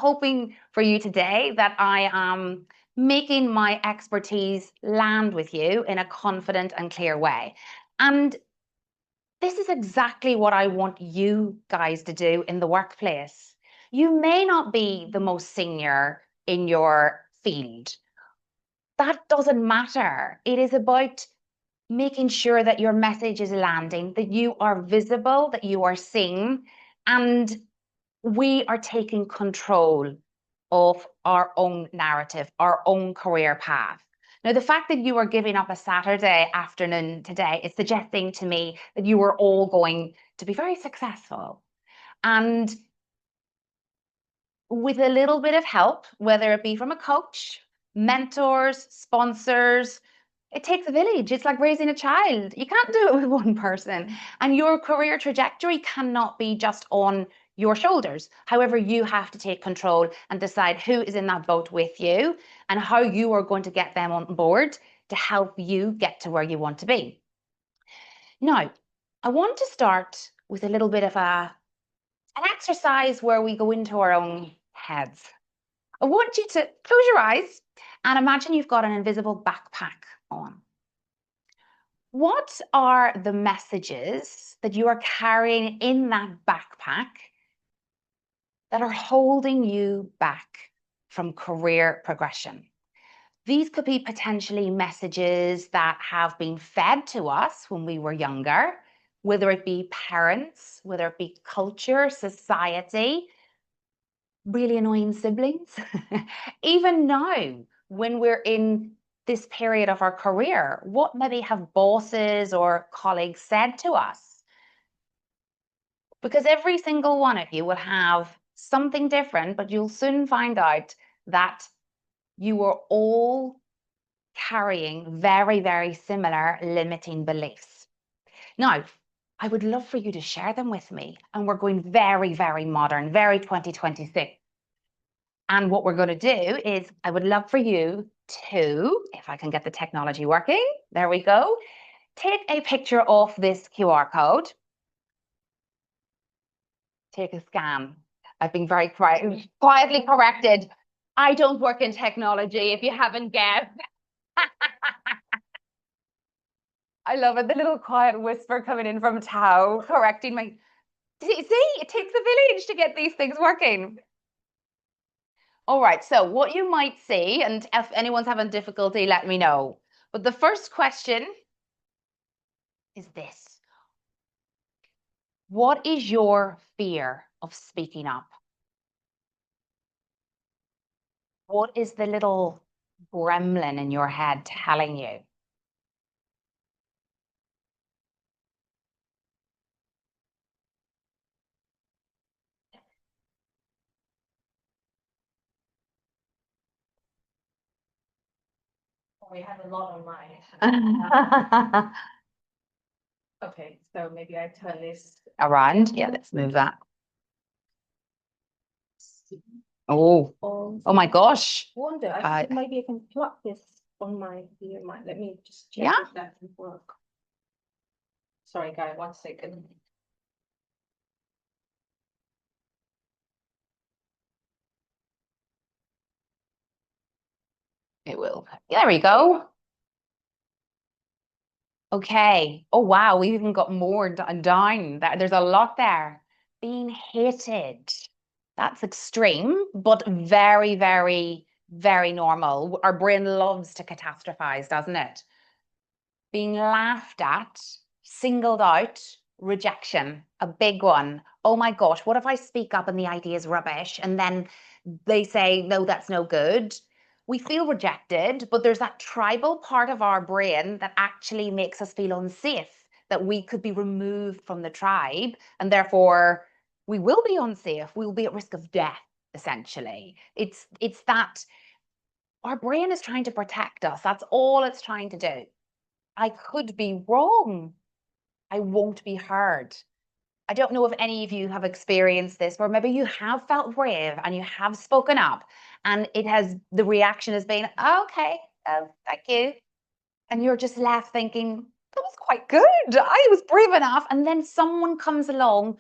hoping for you today that I am making my expertise land with you in a confident and clear way. And this is exactly what I want you guys to do in the workplace. You may not be the most senior in your field. That doesn't matter. It is about making sure that your message is landing, that you are visible, that you are seen, and we are taking control of our own narrative, our own career path. Now, the fact that you are giving up a Saturday afternoon today is suggesting to me that you are all going to be very successful. And with a little bit of help, whether it be from a coach, mentors, sponsors, it takes a village. It's like raising a child. You can't do it with one person. And your career trajectory cannot be just on your shoulders. However, you have to take control and decide who is in that boat with you and how you are going to get them on board to help you get to where you want to be. Now, I want to start with a little bit of an exercise where we go into our own heads. I want you to close your eyes and imagine you've got an invisible backpack on. What are the messages that you are carrying in that backpack that are holding you back from career progression? These could be potentially messages that have been fed to us when we were younger, whether it be parents, whether it be culture, society, really annoying siblings. Even now, when we're in this period of our career, what maybe have bosses or colleagues said to us? Because every single one of you will have something different, but you'll soon find out that you are all carrying very, very similar limiting beliefs. Now, I would love for you to share them with me. And we're going very, very modern, very 2026. And what we're going to do is I would love for you to, if I can get the technology working, there we go, take a picture of this QR code. Take a scan. I've been very quietly corrected. I don't work in technology, if you haven't guessed. I love it. The little quiet whisper coming in from Tao, correcting my... See, it takes a village to get these things working. All right, so what you might see, and if anyone's having difficulty, let me know. But the first question is this. What is your fear of speaking up? What is the little gremlin in your head telling you? We have a lot on mine. Okay, so maybe I turn this around. Yeah, let's move that. Oh, oh my gosh. Wonder, I think maybe I can plug this on my ear. Let me just check if that can work. Sorry, guys, 1 second. It will. There we go. Okay. Oh, wow. We've even got more down. There's a lot there. Being hated. That's extreme, but very, very, very normal. Our brain loves to catastrophize, doesn't it? Being laughed at, singled out, rejection, a big one. Oh my gosh, what if I speak up and the idea is rubbish? And then they say, no, that's no good. We feel rejected, but there's that tribal part of our brain that actually makes us feel unsafe, that we could be removed from the tribe, and therefore we will be unsafe. We will be at risk of death, essentially. It's that our brain is trying to protect us. That's all it's trying to do. I could be wrong. I won't be heard. I don't know if any of you have experienced this, where maybe you have felt brave and you have spoken up and the reaction has been, oh, okay, thank you. And you're just left thinking, that was quite good. I was brave enough. And then someone comes along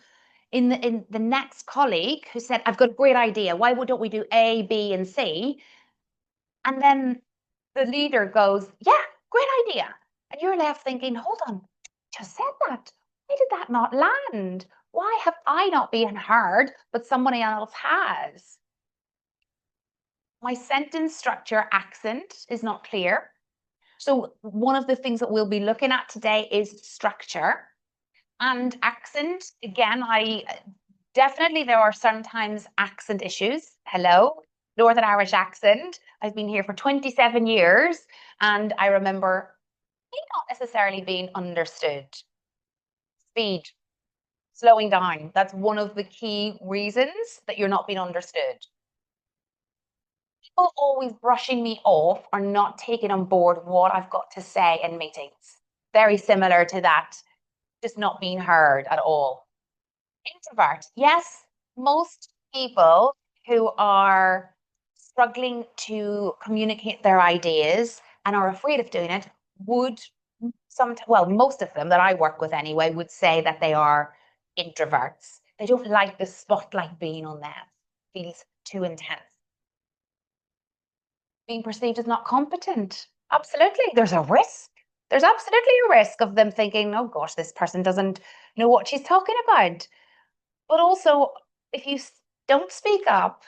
in the next colleague who said, I've got a great idea. Why don't we do A, B, and C? And then the leader goes, yeah, great idea. And you're left thinking, hold on, just said that. Why did that not land? Why have I not been heard, but somebody else has? My sentence structure accent is not clear. So one of the things that we'll be looking at today is structure and accent. Again, definitely there are sometimes accent issues. Hello, Northern Irish accent. I've been here for 27 years and I remember not necessarily being understood. Speed, slowing down. That's one of the key reasons that you're not being understood. People always brushing me off or not taking on board what I've got to say in meetings. Very similar to that, just not being heard at all. Introvert. Yes, most people who are struggling to communicate their ideas and are afraid of doing it would most of them that I work with anyway would say that they are introverts. They don't like the spotlight being on them. It feels too intense. Being perceived as not competent. Absolutely. There's a risk. There's absolutely a risk of them thinking, oh gosh, this person doesn't know what she's talking about. But also, if you don't speak up,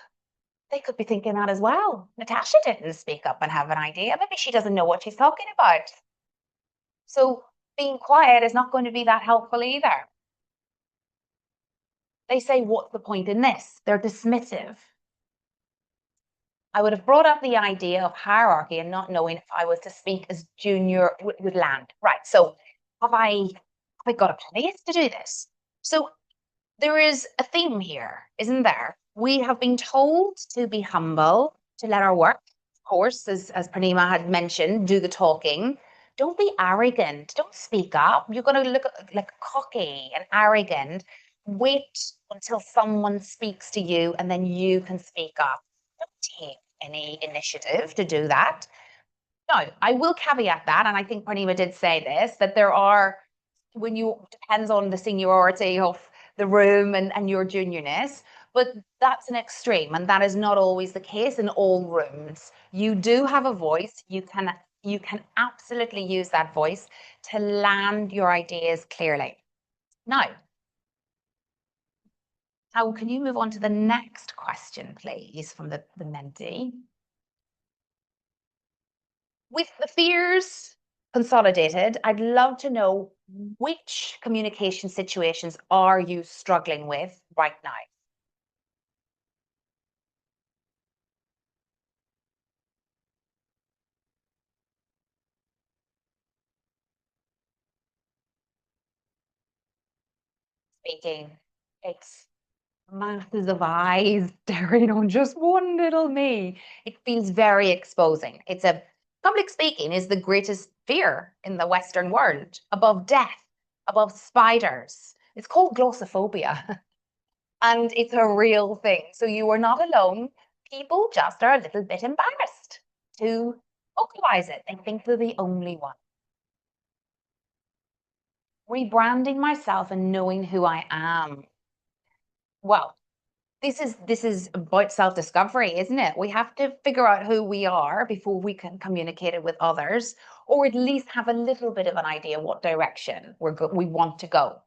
they could be thinking that as well. Natasha didn't speak up and have an idea. Maybe she doesn't know what she's talking about. So being quiet is not going to be that helpful either. They say, what's the point in this? They're dismissive. I would have brought up the idea of hierarchy and not knowing if I was to speak as junior would land. Right. So have I got a place to do this? So there is a theme here, isn't there? We have been told to be humble, to let our work, of course, as Pranima had mentioned, do the talking. Don't be arrogant. Don't speak up. You're going to look like cocky and arrogant. Wait until someone speaks to you and then you can speak up. Don't take any initiative to do that. No, I will caveat that, and I think Pranima did say this, that there are, depends on the seniority of the room and your juniorness, but that's an extreme, and that is not always the case in all rooms. You do have a voice. You can absolutely use that voice to land your ideas clearly. Now, how can you move on to the next question, please, from the mentee? With the fears consolidated, I'd love to know which communication situations are you struggling with right now? Speaking, it's masses of eyes staring on just one little me. It feels very exposing. Public speaking is the greatest fear in the Western world, above death, above spiders. It's called glossophobia. And it's a real thing. So you are not alone. People just are a little bit embarrassed to vocalize it. They think they're the only one. Rebranding myself and knowing who I am. Well, this is about self-discovery, isn't it? We have to figure out who we are before we can communicate it with others, or at least have a little bit of an idea what direction we want to go.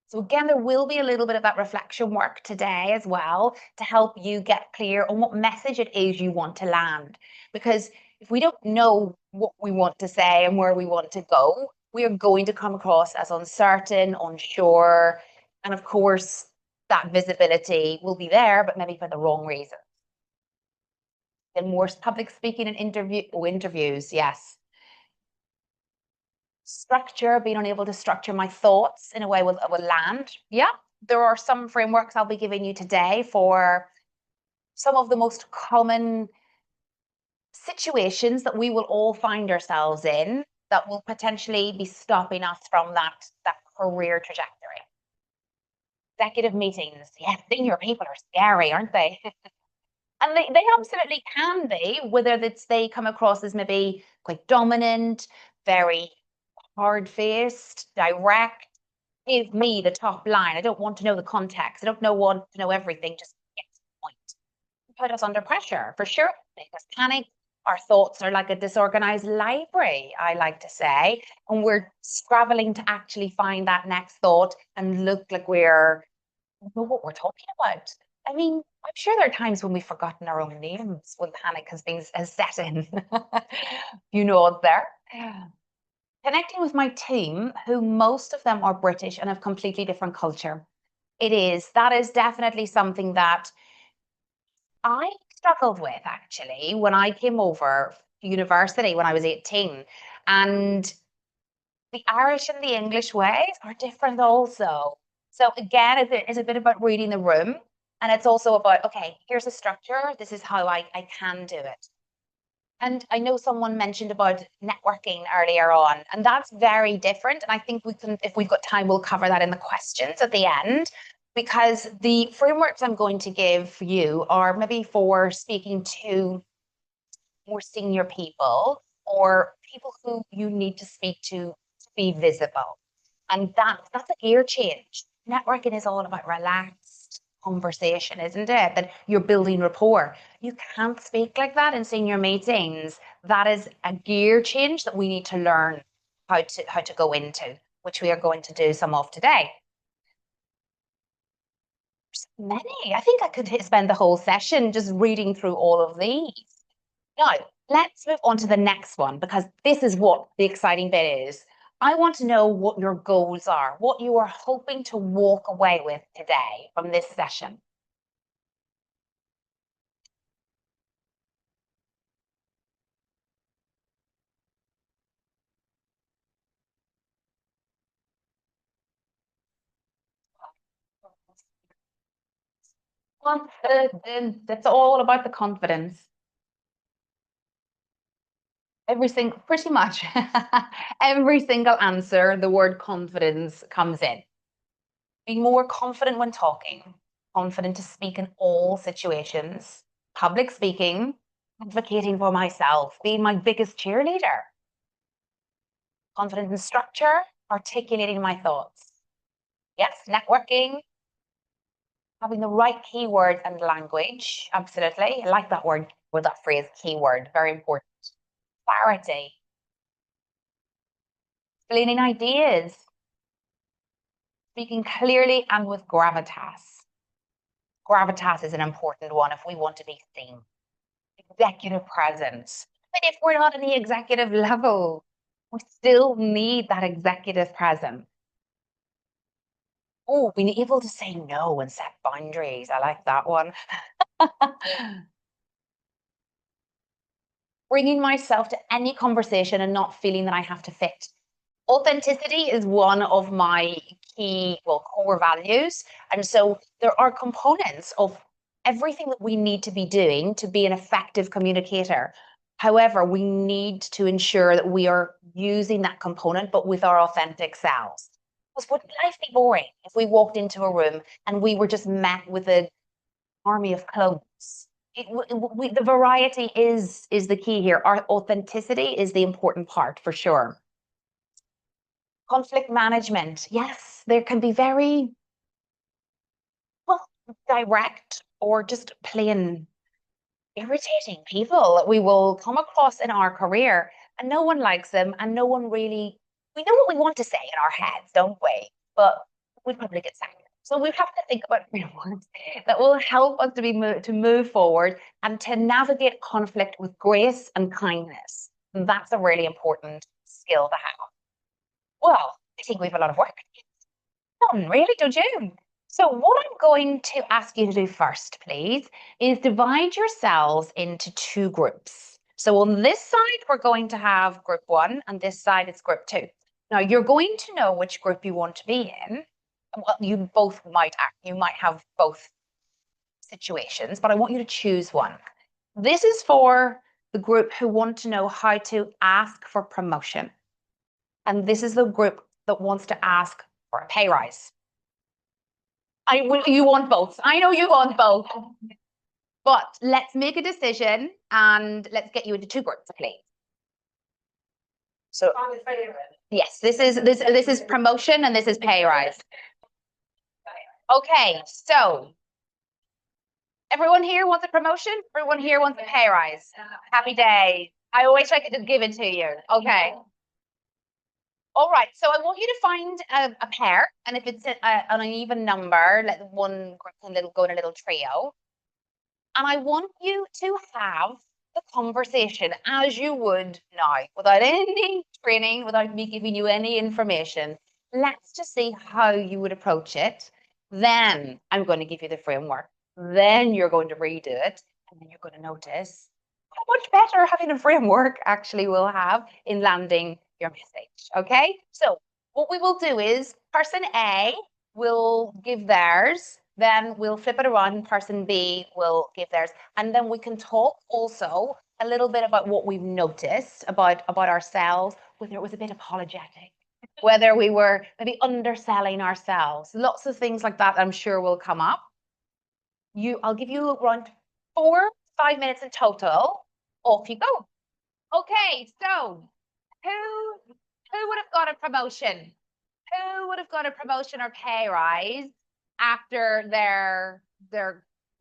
So again, there will be a little bit of that reflection work today as well to help you get clear on what message it is you want to land. Because if we don't know what we want to say and where we want to go, we are going to come across as uncertain, unsure, and of course, that visibility will be there, but maybe for the wrong reason. Then more public speaking and interviews, yes. Structure, being unable to structure my thoughts in a way that will land. Yeah, there are some frameworks I'll be giving you today for some of the most common situations that we will all find ourselves in that will potentially be stopping us from that career trajectory. Executive meetings, yes, senior people are scary, aren't they? And they absolutely can be, whether they come across as maybe quite dominant, very hard-faced, direct. give me the top line. I don't want to know the context. I don't want to know everything. Just get to the point. Put us under pressure for sure. Make us panic. Our thoughts are like a disorganized library, I like to say, and we're scrabbling to actually find that next thought and look like we don't know what we're talking about. I mean, I'm sure there are times when we've forgotten our own names when panic has set in. You know what's there. Connecting with my team, who most of them are British and have completely different culture. That is definitely something that I struggled with actually when I came over to university when I was 18. And the Irish and the English ways are different also. So again, it's a bit about reading the room. And it's also about, okay, here's a structure. This is how I can do it. And I know someone mentioned about networking earlier on, and that's very different. And I think we can, if we've got time, we'll cover that in the questions at the end, because the frameworks I'm going to give you are maybe for speaking to more senior people or people who you need to speak to be visible. And that's a gear change. Networking is all about relaxed conversation, isn't it? That you're building rapport. You can't speak like that in senior meetings. That is a gear change that we need to learn how to go into, which we are going to do some of today. There's many. I think I could spend the whole session just reading through all of these. Now, let's move on to the next one, because this is what the exciting bit is. I want to know what your goals are, what you are hoping to walk away with today from this session. Confidence. It's all about the confidence. Pretty much every single answer, the word confidence comes in. Be more confident when talking, confident to speak in all situations, public speaking, advocating for myself, being my biggest cheerleader, confident in structure, articulating my thoughts. Yes, networking, having the right keywords and language. Absolutely. I like that word or that phrase, keyword, very important. Clarity, explaining ideas, speaking clearly and with gravitas. Gravitas is an important one if we want to be seen. Executive presence. But if we're not at the executive level, we still need that executive presence. Oh, being able to say no and set boundaries. I like that one. Bringing myself to any conversation and not feeling that I have to fit. Authenticity is one of my core values. And so there are components of everything that we need to be doing to be an effective communicator. However, we need to ensure that we are using that component, but with our authentic selves. Because wouldn't life be boring if we walked into a room and we were just met with an army of clones? The variety is the key here. Our authenticity is the important part for sure. Conflict management. Yes, there can be very, well, direct or just plain irritating people that we will come across in our career, and no one likes them, and no one really, we know what we want to say in our heads, don't we? But we probably get sacked. So we have to think about frameworks that will help us to move forward and to navigate conflict with grace and kindness. And that's a really important skill to have. Well, I think we have a lot of work. Really, don't you? So what I'm going to ask you to do first, please, is divide yourselves into two groups. So on this side, we're going to have group one, and this side is group two. Now, you're going to know which group you want to be in. Well, you might have both situations, but I want you to choose one. This is for the group who want to know how to ask for promotion. And this is the group that wants to ask for a pay rise. You want both. I know you want both. But let's make a decision and let's get you into two groups, please. So yes, this is promotion and this is pay rise. Okay, so everyone here wants a promotion? Everyone here wants a pay rise. Happy day. I wish I could just give it to you. Okay. All right, so I want you to find a pair, and if it's an even number, let one go in a little trio. And I want you to have the conversation as you would now, without any training, without me giving you any information. Let's just see how you would approach it. Then I'm going to give you the framework. Then you're going to redo it, and then you're going to notice how much better having a framework actually will have in landing your message. Okay, so what we will do is person A will give theirs, then we'll flip it around and person B will give theirs. And then we can talk also a little bit about what we've noticed about ourselves, whether it was a bit apologetic, whether we were maybe underselling ourselves. Lots of things like that I'm sure will come up. I'll give you around 4-5 minutes in total. Off you go. Okay, so who would have got a promotion? Who would have got a promotion or pay rise after their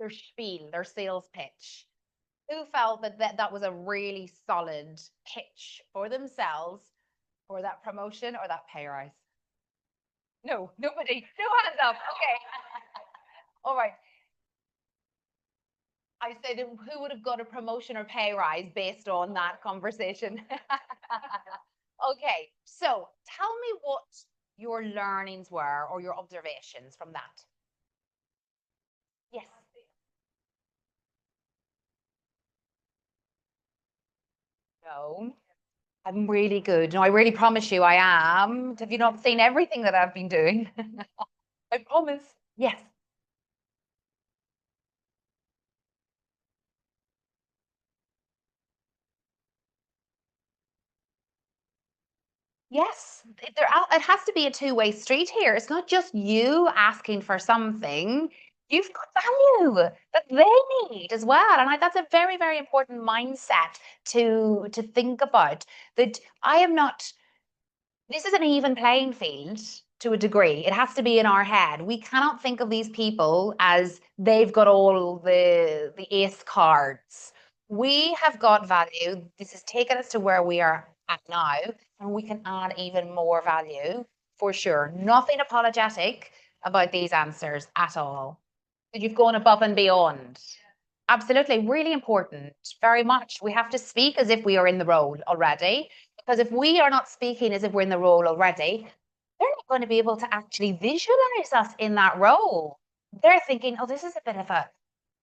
spiel, their sales pitch? Who felt that was a really solid pitch for themselves for that promotion or that pay rise? No, nobody. No hands up. Okay. All right. I said, who would have got a promotion or pay rise based on that conversation? Okay, so tell me what your learnings were or your observations from that. Yes. No, I'm really good. No, I really promise you I am. Have you not seen everything that I've been doing? I promise. Yes. Yes, it has to be a two-way street here. It's not just you asking for something. You've got value that they need as well. And that's a very, very important mindset to think about. That I am not, this is an even playing field to a degree. It has to be in our head. We cannot think of these people as they've got all the ace cards. We have got value. This has taken us to where we are at now, and we can add even more value for sure. Nothing apologetic about these answers at all. You've gone above and beyond. Absolutely, really important. Very much. We have to speak as if we are in the role already. Because if we are not speaking as if we're in the role already, they're not going to be able to actually visualize us in that role. They're thinking, oh, this is a bit of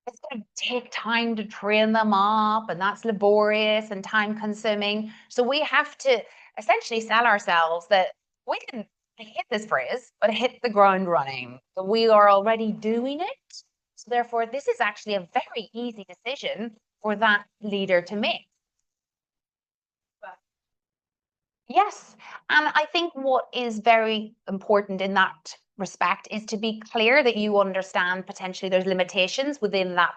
it's going to take time to train them up, and that's laborious and time consuming. So we have to essentially sell ourselves that we can hit this phrase, but hit the ground running. So we are already doing it. So therefore, this is actually a very easy decision for that leader to make. Yes. And I think what is very important in that respect is to be clear that you understand potentially there's limitations within that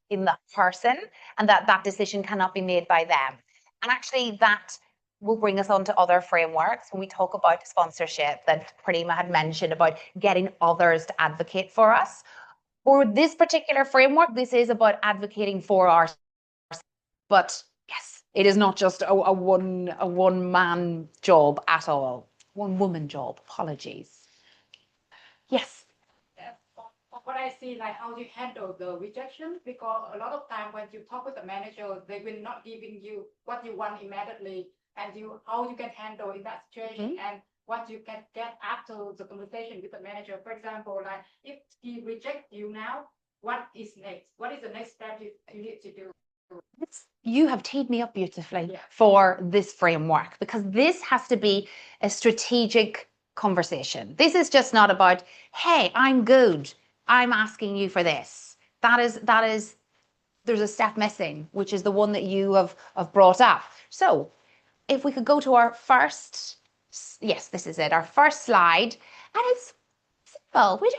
in that person, and that decision cannot be made by them. And actually that will bring us on to other frameworks when we talk about sponsorship that Prima had mentioned about getting others to advocate for us. For this particular framework, this is about advocating for ourselves. But yes, it is not just a one man job at all. One woman job. Apologies. Yes. What I see, like how you handle the rejection, because a lot of time when you talk with the manager, they will not giving you what you want immediately, and how you can handle in that situation, and what you can get after the conversation with the manager. For example, like if he rejects you now, what is next? What is the next step you need to do? You have teed me up beautifully for this framework, because this has to be a strategic conversation. This is just not about, hey, I'm good, I'm asking you for this. That is there's a step missing, which is the one that you have brought up. So if we could go to our first, yes, this is it, our first slide, and it's simple. We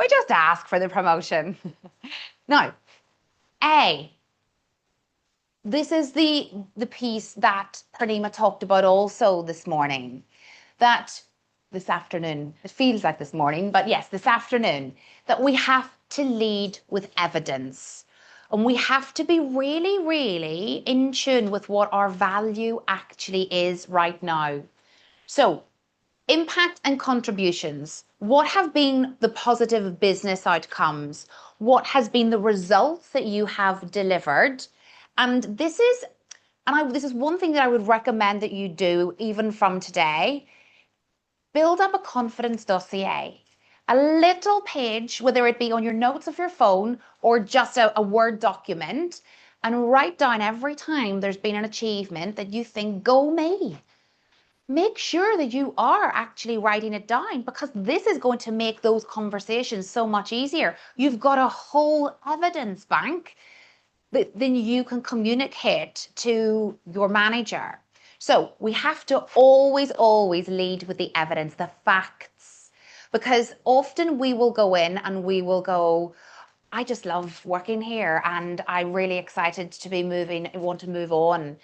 just ask for the promotion. Now, A, This is the piece that Purnima talked about also this morning, that this afternoon, it feels like this morning, but yes, this afternoon, that we have to lead with evidence. And we have to be really, really in tune with what our value actually is right now. So, impact and contributions. What have been the positive business outcomes? What has been the results that you have delivered? And this is one thing that I would recommend that you do even from today. Build up a confidence dossier. A little page, whether it be on your notes of your phone or just a Word document, and write down every time there's been an achievement that you think, go me. Make sure that you are actually writing it down, because this is going to make those conversations so much easier. You've got a whole evidence bank that then you can communicate to your manager. So we have to always, always lead with the evidence, the facts, because often we will go in and we will go, I just love working here and I'm really excited to be moving, I want to move on.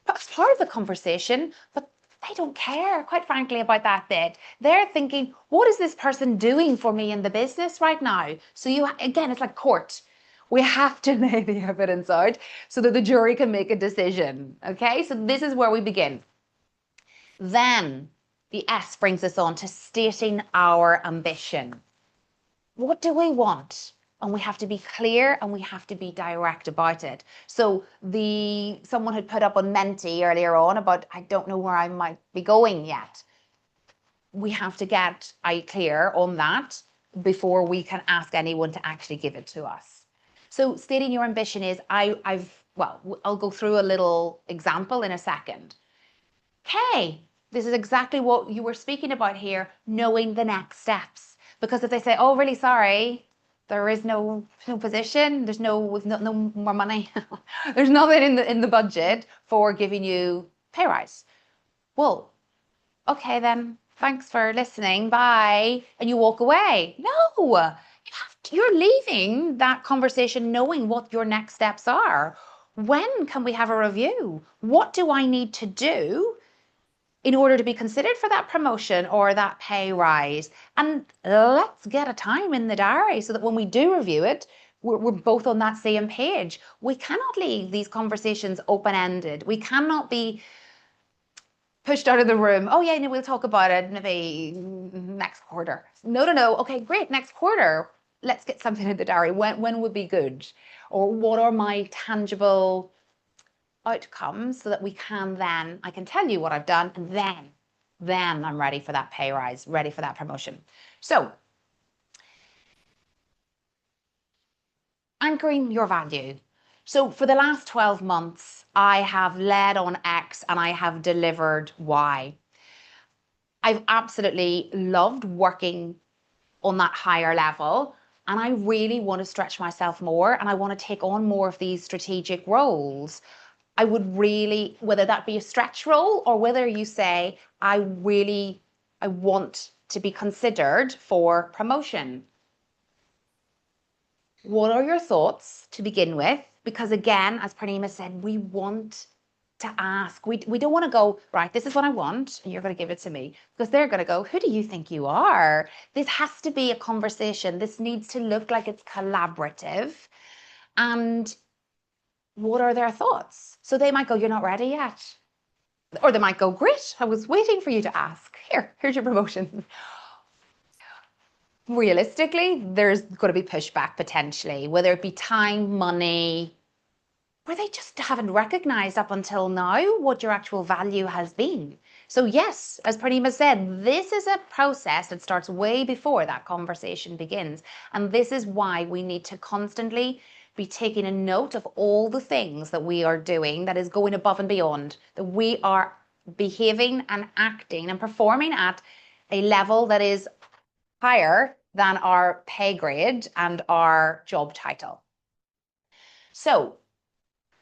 That's part of the conversation, but they don't care, quite frankly, about that bit. They're thinking, what is this person doing for me in the business right now? So you, again, it's like court. We have to lay the evidence out so that the jury can make a decision. Okay, so this is where we begin. Then the S brings us on to stating our ambition. What do we want? And we have to be clear and we have to be direct about it. So someone had put up on Menti earlier on about, I don't know where I might be going yet. We have to get clear on that before we can ask anyone to actually give it to us. So stating your ambition is, I'll go through a little example in a second. Okay, this is exactly what you were speaking about here, knowing the next steps. Because if they say, oh, really sorry, there is no position, there's no more money, there's nothing in the budget for giving you pay rise. Well, okay then, thanks for listening, bye. And you walk away. No, you're leaving that conversation knowing what your next steps are. When can we have a review? What do I need to do in order to be considered for that promotion or that pay rise? And let's get a time in the diary so that when we do review it, we're both on that same page. We cannot leave these conversations open-ended. We cannot be pushed out of the room. Oh yeah, no, we'll talk about it maybe next quarter. No. Okay, great, next quarter. Let's get something in the diary. When would be good? Or what are my tangible outcomes so that I can tell you what I've done, and then I'm ready for that pay rise, ready for that promotion. So anchoring your value. So for the last 12 months, I have led on X and I have delivered Y. I've absolutely loved working on that higher level, and I really want to stretch myself more and I want to take on more of these strategic roles. I would really, whether that be a stretch role or whether you say, I want to be considered for promotion. What are your thoughts to begin with? Because again, as Purnima said, we want to ask. We don't want to go, right, this is what I want and you're going to give it to me. Because they're going to go, who do you think you are? This has to be a conversation. This needs to look like it's collaborative. And what are their thoughts? So they might go, you're not ready yet. Or they might go, great, I was waiting for you to ask. Here's your promotion. Realistically, there's going to be pushback potentially, whether it be time, money, where they just haven't recognized up until now what your actual value has been. So yes, as Purnima said, this is a process that starts way before that conversation begins. And this is why we need to constantly be taking a note of all the things that we are doing that is going above and beyond, that we are behaving and acting and performing at a level that is higher than our pay grade and our job title. So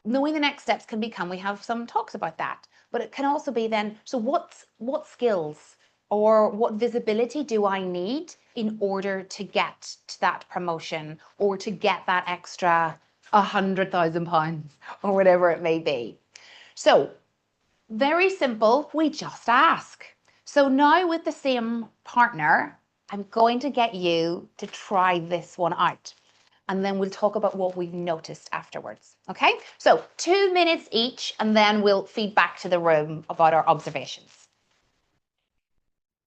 knowing the next steps can become, we have some talks about that, but it can also be then, so what skills or what visibility do I need in order to get to that promotion or to get that extra £100,000 or whatever it may be. So very simple, we just ask. So now with the same partner, I'm going to get you to try this one out. And then we'll talk about what we've noticed afterwards. Okay, so 2 minutes each, and then we'll feed back to the room about our observations.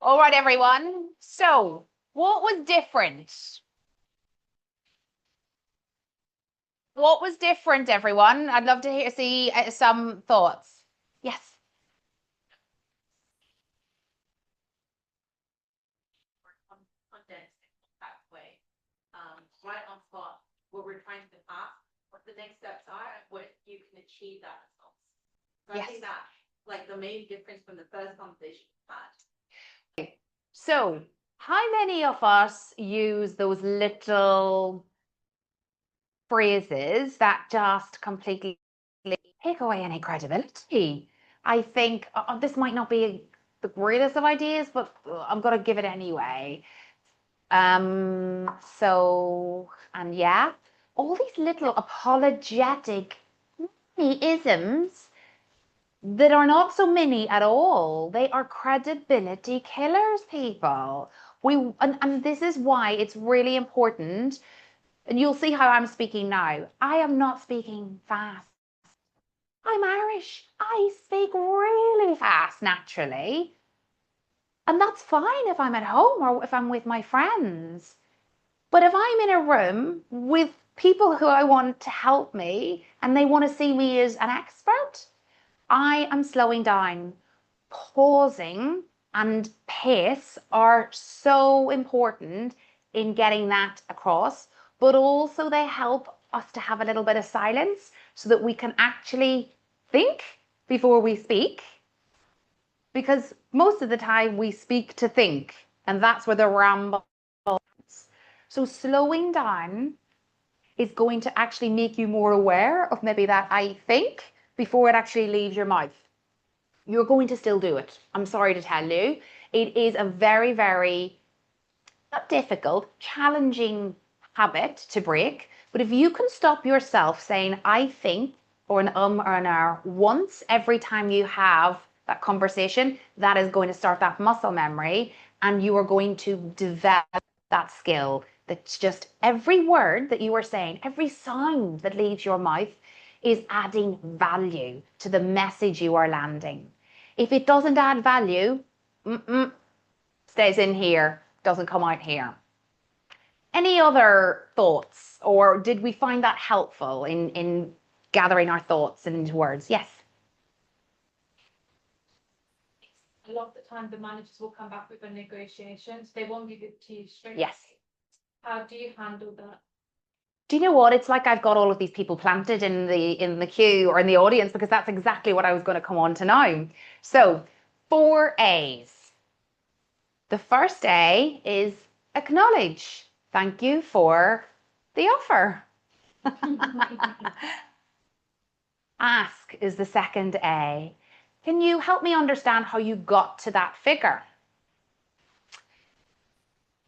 All right, everyone. So what was different? What was different, everyone? I'd love to see some thoughts. Yes. Right on spot what we're trying to ask, what the next steps are, and what you can achieve that result. So Yes. I think that's like the main difference from the first conversation we had. So how many of us use those little phrases that just completely take away any credibility? I think this might not be the greatest of ideas, but I'm going to give it anyway. And yeah, all these little apologetic mini-isms that are not so mini at all. They are credibility killers, people. And this is why it's really important. And you'll see how I'm speaking now. I am not speaking fast. I'm Irish. I speak really fast naturally. And that's fine if I'm at home or if I'm with my friends. But if I'm in a room with people who I want to help me and they want to see me as an expert, I am slowing down. Pausing and pace are so important in getting that across, but also they help us to have a little bit of silence so that we can actually think before we speak. Because most of the time we speak to think, and that's where the ramble is. So slowing down is going to actually make you more aware of maybe that I think before it actually leaves your mouth. You're going to still do it. I'm sorry to tell you. It is a very, very not difficult, challenging habit to break. But if you can stop yourself saying, I think, or an or an R once every time you have that conversation, that is going to start that muscle memory and you are going to develop that skill. That's just every word that you are saying, every sound that leaves your mouth is adding value to the message you are landing. If it doesn't add value, stays in here, doesn't come out here. Any other thoughts, or did we find that helpful in gathering our thoughts into words? Yes. A lot of the time, the managers will come back with a negotiations. They won't give it to you straight. Yes. How do you handle that? Do you know what? It's like I've got all of these people planted in the queue or in the audience because that's exactly what I was going to come on to now. So 4 A's. The first A is acknowledge. Thank you for the offer. Ask is the second A. Can you help me understand how you got to that figure?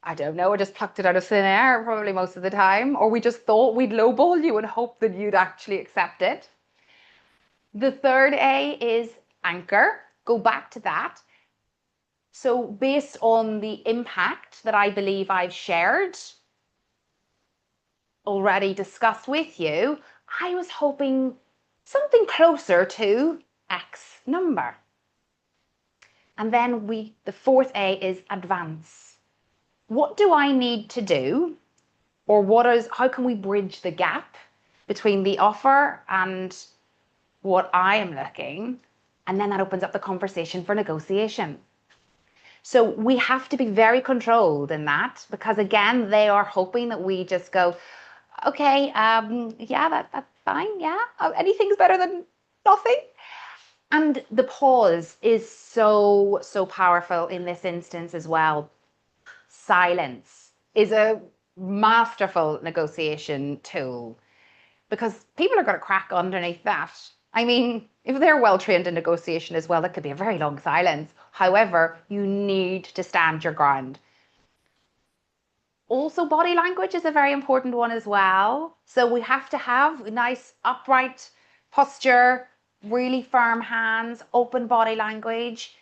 I don't know, I just plucked it out of thin air probably most of the time, or we just thought we'd lowball you and hope that you'd actually accept it. The third A is anchor. Go back to that. So based on the impact that I believe I've shared, already discussed with you, I was hoping something closer to X number. And then the fourth A is advance. What do I need to do? Or how can we bridge the gap between the offer and what I am looking? And then that opens up the conversation for negotiation. So we have to be very controlled in that because again, they are hoping that we just go, okay, yeah, that's fine. Yeah, anything's better than nothing. And the pause is so, so powerful in this instance as well. Silence is a masterful negotiation tool because people are going to crack underneath that. I mean, if they're well trained in negotiation as well, that could be a very long silence. However, you need to stand your ground. Also, body language is a very important one as well. So we have to have a nice upright posture, really firm hands, open body language,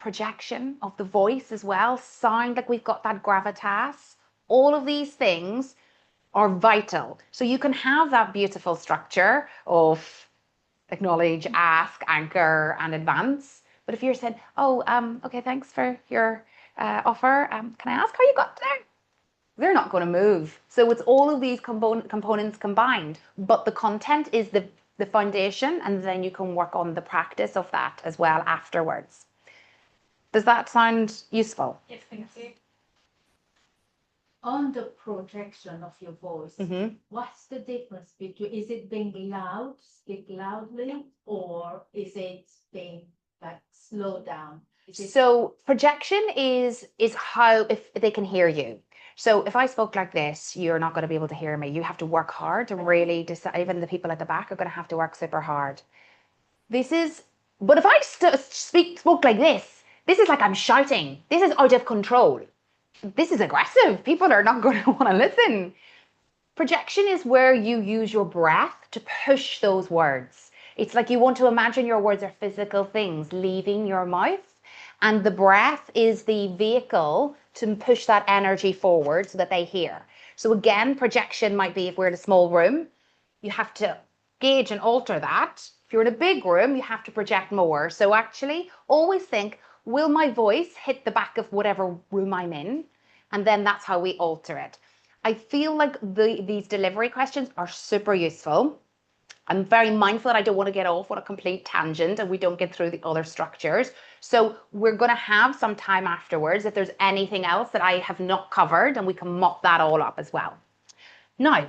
projection of the voice as well, sound like we've got that gravitas. All of these things are vital. So you can have that beautiful structure of acknowledge, ask, anchor, and advance. But if you're saying, oh, okay, thanks for your offer. Can I ask how you got there? They're not going to move. So it's all of these components combined, but the content is the foundation, and then you can work on the practice of that as well afterwards. Does that sound useful? Yes, thank you. On the projection of your voice, what's the difference between, is it being loud, speak loudly, or is it being like slowed down? So projection is how if they can hear you. So if I spoke like this, you're not going to be able to hear me. You have to work hard to really decide. Even the people at the back are going to have to work super hard. But if I spoke like this is like I'm shouting. This is out of control. This is aggressive. People are not going to want to listen. Projection is where you use your breath to push those words. It's like you want to imagine your words are physical things leaving your mouth, and the breath is the vehicle to push that energy forward so that they hear. So again, projection might be if we're in a small room, you have to gauge and alter that. If you're in a big room, you have to project more. So actually, always think, will my voice hit the back of whatever room I'm in? And then that's how we alter it. I feel like these delivery questions are super useful. I'm very mindful that I don't want to get off on a complete tangent and we don't get through the other structures. So we're going to have some time afterwards if there's anything else that I have not covered, and we can mop that all up as well. Now,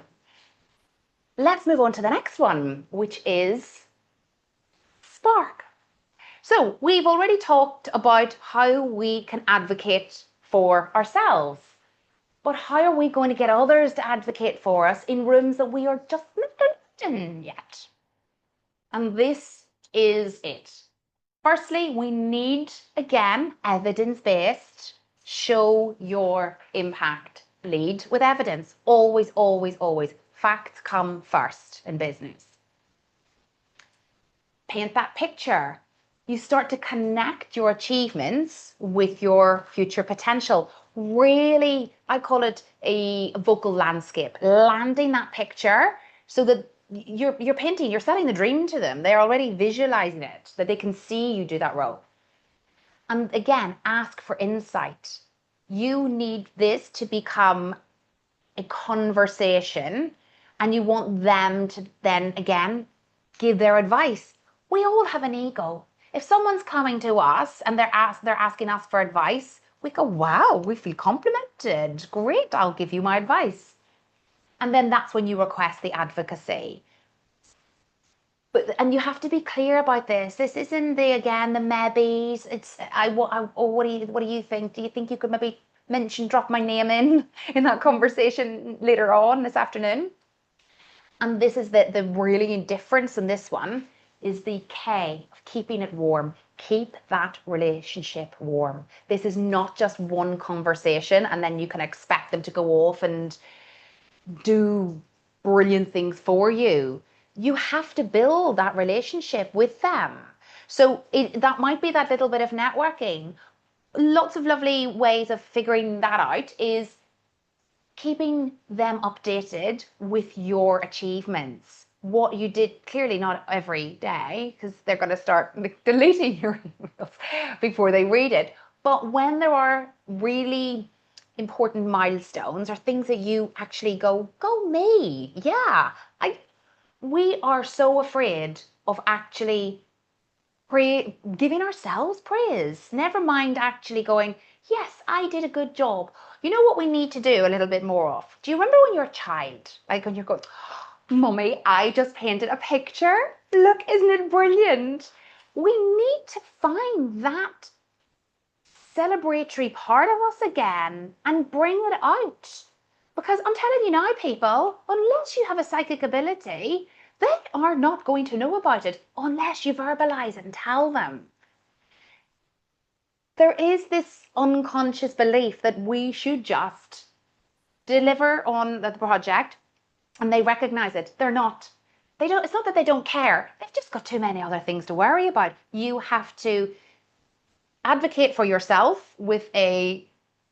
let's move on to the next one, which is Spark. So we've already talked about how we can advocate for ourselves, but how are we going to get others to advocate for us in rooms that we are just not in yet? And this is it. Firstly, we need, again, evidence-based, show your impact, lead with evidence. Always, always, always. Facts come first in business. Paint that picture. You start to connect your achievements with your future potential. Really, I call it a vocal landscape. Landing that picture so that you're painting, you're selling the dream to them. They're already visualizing it, that they can see you do that role. And again, ask for insight. You need this to become a conversation, and you want them to then, again, give their advice. We all have an ego. If someone's coming to us and they're asking us for advice, we go, wow, we feel complimented. Great, I'll give you my advice. And then that's when you request the advocacy. And you have to be clear about this. This isn't the maybes. It's what do you think? Do you think you could maybe drop my name in that conversation later on this afternoon? And this is the really difference in this one is the K of keeping it warm. Keep that relationship warm. This is not just one conversation and then you can expect them to go off and do brilliant things for you. You have to build that relationship with them. So that might be that little bit of networking. Lots of lovely ways of figuring that out is keeping them updated with your achievements. What you did, clearly not every day, because they're going to start deleting your emails before they read it. But when there are really important milestones or things that you actually go me. Yeah, we are so afraid of actually giving ourselves praise. Never mind actually going, yes, I did a good job. You know what we need to do a little bit more of? Do you remember when you're a child? Like when you're going, Mummy, I just painted a picture. Look, isn't it brilliant? We need to find that celebratory part of us again and bring it out. Because I'm telling you now, people, unless you have a psychic ability, they are not going to know about it unless you verbalize it and tell them. There is this unconscious belief that we should just deliver on the project and they recognize it, it's not that they don't care. They've just got too many other things to worry about. You have to advocate for yourself with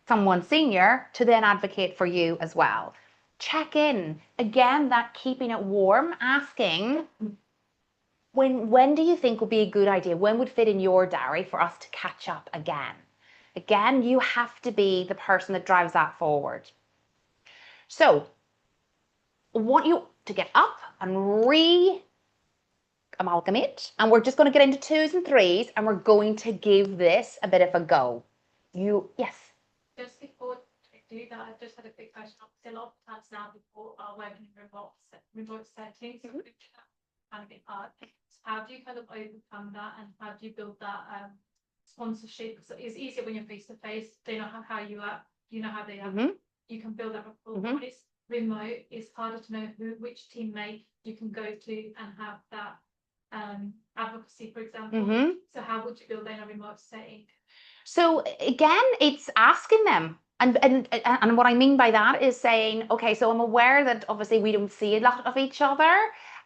someone senior to then advocate for you as well. Check in. Again, that keeping it warm, asking, when do you think would be a good idea? When would fit in your diary for us to catch up again? Again, you have to be the person that drives that forward. So I want you to get up and amalgamate, and we're just going to get into 2s and 3s, and we're going to give this a bit of a go. Yes. Just before I do that, I just had a quick question. Obviously, a lot of times now people are working in remote settings, which can be hard. So how do you kind of overcome that, and how do you build that sponsorship? So it's easier when you're face to face. They know how you are. You know how they are. You can build that rapport. When it's remote, it's harder to know which teammate you can go to and have that advocacy, for example. So how would you build that in a remote setting? So again, it's asking them. And what I mean by that is saying, okay, so I'm aware that obviously we don't see a lot of each other,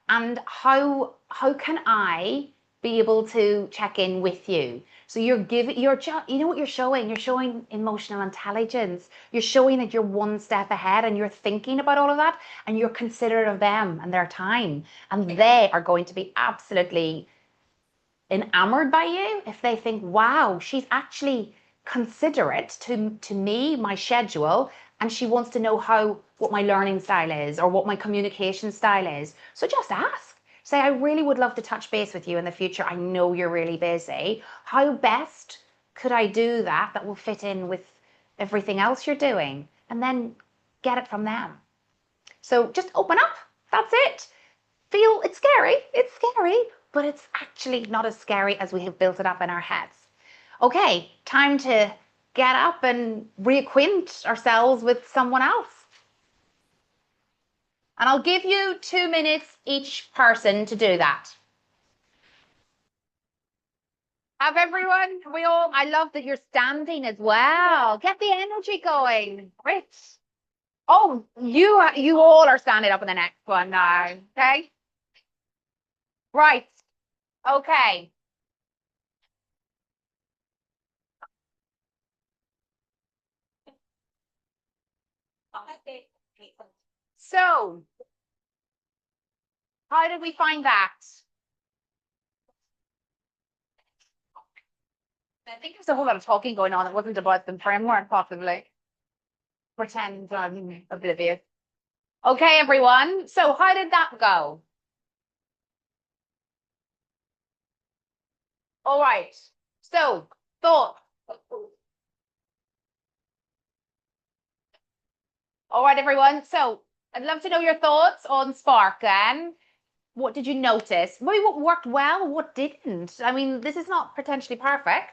and how can I be able to check in with you? So you know what you're showing? You're showing emotional intelligence. You're showing that you're one step ahead and you're thinking about all of that, and you're considerate of them and their time. And they are going to be absolutely enamored by you if they think, wow, she's actually considerate to me, my schedule, and she wants to know what my learning style is or what my communication style is. So just ask. Say, I really would love to touch base with you in the future. I know you're really busy. How best could I do that will fit in with everything else you're doing? And then get it from them. So just open up. That's it. Feel it's scary, but it's actually not as scary as we have built it up in our heads. Okay, time to get up and reacquaint ourselves with someone else. And I'll give you 2 minutes each person to do that. Have everyone, I love that you're standing as well. Get the energy going. Great. Oh, you all are standing up in the next one now, okay? Right. Okay. So, how did we find that? I think there's a whole lot of talking going on. It wasn't about the framework, possibly. Pretend I'm oblivious. Okay, everyone. So, how did that go? All right. So, thoughts. All right, everyone. So, I'd love to know your thoughts on Spark then. What did you notice? Maybe what worked well, what didn't? I mean, this is not potentially perfect.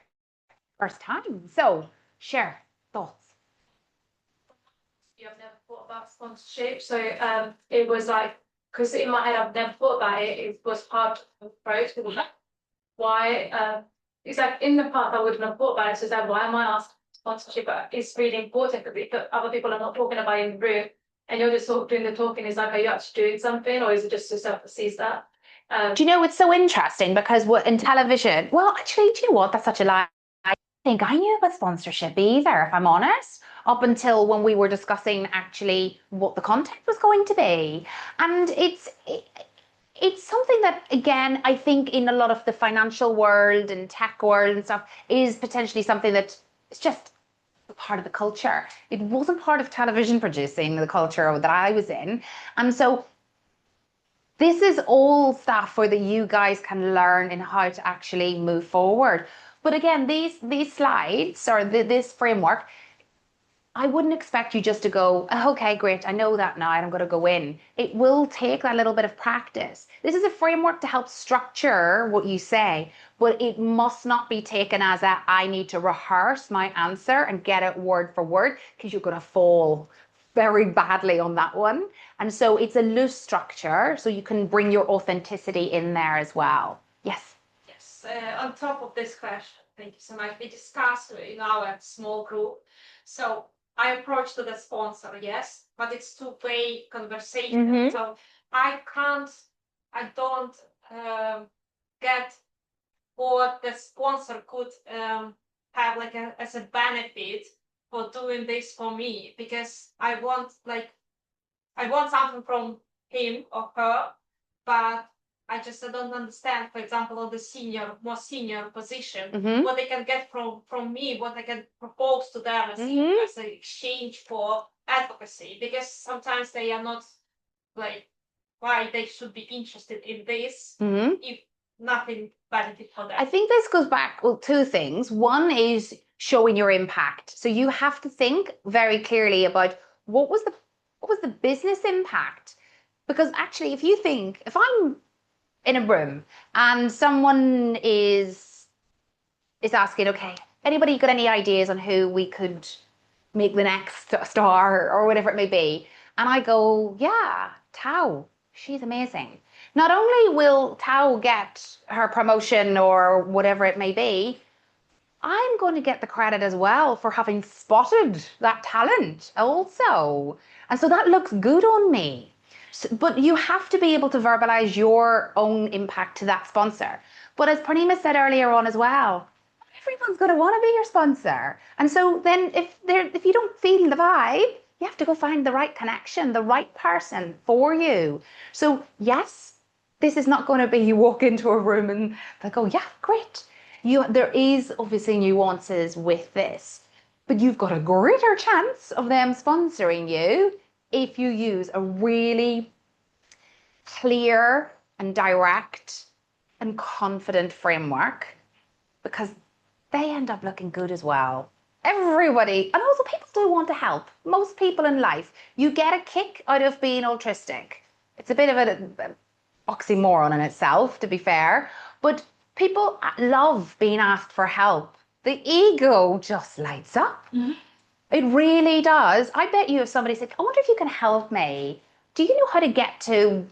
First time. So, share thoughts. I've never thought about sponsorship. So it was like, because in my head I've never thought about it. It was part of the approach. Why? It's like in the past I wouldn't have thought about it. So it's like, why am I asked sponsorship? But it's really important because other people are not talking about it in the room, and you're just sort of doing the talking. Is like, are you actually doing something, or is it just yourself that sees that? Do you know, it's so interesting because in television, well, actually, do you know what? That's such a lie. I don't think I knew about sponsorship either, if I'm honest, up until when we were discussing actually what the content was going to be. And it's something that, again, I think in a lot of the financial world and tech world and stuff is potentially something that is just part of the culture. It wasn't part of television producing, the culture that I was in. And so this is all stuff where that you guys can learn in how to actually move forward. But again, these slides or this framework, I wouldn't expect you just to go, oh, okay, great, I know that now and I'm going to go in. It will take that little bit of practice. This is a framework to help structure what you say, but it must not be taken as I need to rehearse my answer and get it word for word, because you're going to fall very badly on that one. And so it's a loose structure, so you can bring your authenticity in there as well. Yes. Yes. On top of this question, thank you so much. We discussed in our small group. So I approach to the sponsor, yes, but it's two-way conversation. Mhm. So I don't get what the sponsor could have like as a benefit for doing this for me, because I want something from him or her, but I don't understand, for example, on the more senior position, Mhm. what they can get from me, what I can propose to them as Mhm. as an exchange for advocacy, because sometimes they are not like why they should be interested in this Mhm. if nothing benefit for them. I think this goes back, well, two things. One is showing your impact. So you have to think very clearly about what was the business impact? Because actually, if you think, if I'm in a room and someone is asking, okay, anybody got any ideas on who we could make the next star or whatever it may be? And I go, yeah, Tao, she's amazing. Not only will Tao get her promotion or whatever it may be, I'm going to get the credit as well for having spotted that talent also. And so that looks good on me. So, but you have to be able to verbalize your own impact to that sponsor. But as Purnima said earlier on as well, everyone's going to want to be your sponsor. And so then if you don't feel the vibe, you have to go find the right connection, the right person for you. So yes, this is not going to be you walk into a room and they go, yeah, great. There is obviously nuances with this, but you've got a greater chance of them sponsoring you if you use a really clear and direct and confident framework, because they end up looking good as well. Everybody, and also people do want to help. Most people in life, you get a kick out of being altruistic. It's a bit of an oxymoron in itself, to be fair, but people love being asked for help. The ego just lights up. Mhm. It really does. I bet you if somebody said, I wonder if you can help me. Do you know how to get to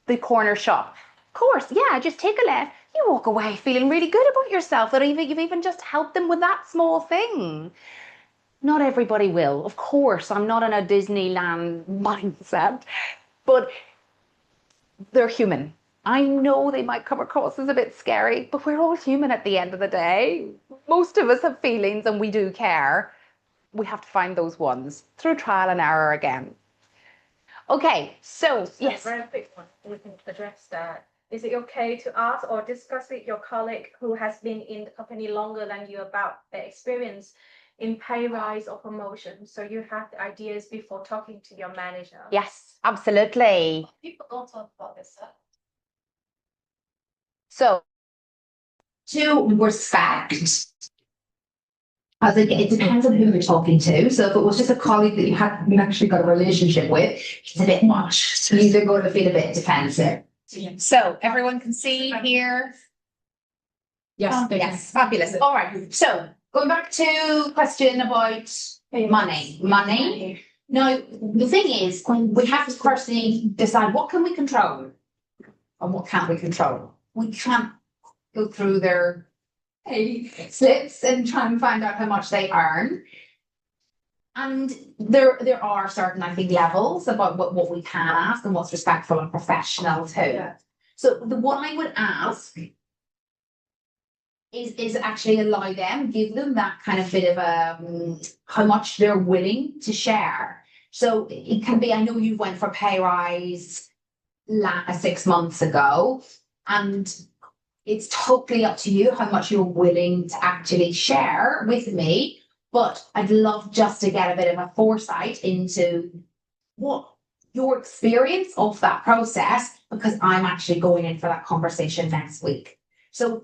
the corner shop? Of course, yeah, just take a left. You walk away feeling really good about yourself that you've even just helped them with that small thing. Not everybody will. Of course, I'm not in a Disneyland mindset, but they're human. I know they might come across as a bit scary, but we're all human at the end of the day. Most of us have feelings and we do care. We have to find those ones through trial and error again. Okay, so yes. Very quick one, we can address that. Is it okay to ask or discuss with your colleague who has been in the company longer than you about their experience in pay rise or promotion? So you have the ideas before talking to your manager. Yes, absolutely. People don't talk about this stuff. So, to respect, as it depends on who you're talking to. So if it was just a colleague that you actually got a relationship with, it's a bit much. So you're going to feel a bit defensive. So everyone can see here. Yes, Yes, fabulous. All right. So going back to question about money. Money. Now the thing is, we have to personally decide what can we control and what can't we control. We can't go through their pay slips and try and find out how much they earn. And there are certain, I think, levels about what we can ask and what's respectful and professional too. Yeah. So what I would ask is actually allow them, give them that kind of bit of how much they're willing to share. So it can be, I know you went for pay rise 6 months ago, and it's totally up to you how much you're willing to actually share with me. But I'd love just to get a bit of a foresight into what your experience of that process, because I'm actually going in for that conversation next week. So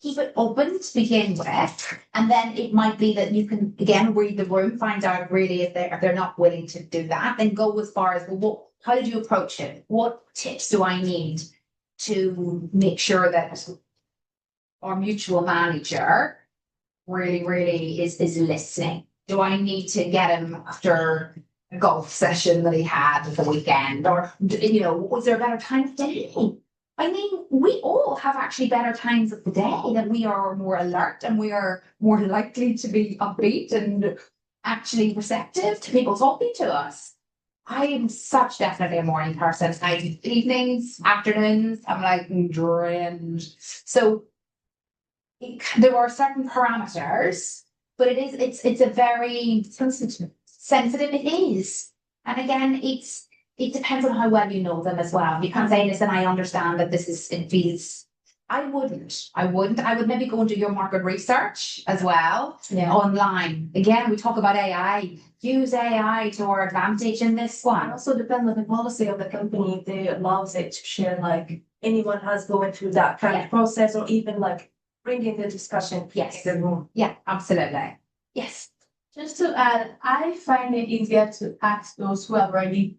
keep it open to begin with, and then it might be that you can again read the room, find out really if they're not willing to do that, then go as far as, well, how did you approach it? What tips do I need to make sure that our mutual manager really is listening? Do I need to get him after a golf session that he had at the weekend, or was there a better time of day? I mean, we all have actually better times of the day that we are more alert and we are more likely to be upbeat and actually receptive to people talking to us. I am such definitely a morning person. I do evenings, afternoons, I'm like drained. So there are certain parameters, but it's a very sensitive it is. And again, it depends on how well you know them as well. You can't say, listen, I understand that it feels. I wouldn't. I would maybe go and do your market research as well online. Again, we talk about AI. Use AI to our advantage in this It one. also depends on the policy of the company, if they allows it to share, like, anyone has going through that kind of process, or even like bringing the discussion. Yes. in the room. Yeah, absolutely. Yes. Just to add, I find it easier to ask those who have already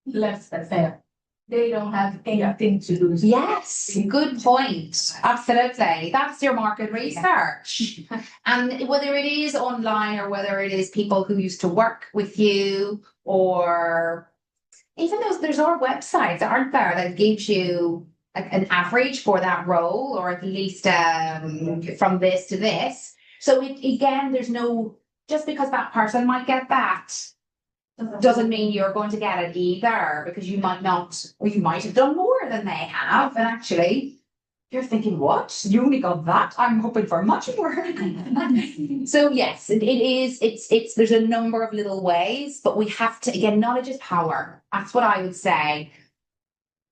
left the fair. They don't have anything to lose. Yes, good point. Absolutely. That's your market research. And whether it is online or whether it is people who used to work with you, or even there's our websites, aren't there, that gives you like an average for that role, or at least from this to this. So again, there's no, just because that person might get that doesn't mean you're going to get it either, because you might not, or you might have done more than they have, and actually you're thinking, what? You only got that? I'm hoping for much more. So yes, it is, it's there's a number of little ways, but we have to, again, knowledge is power. That's what I would say.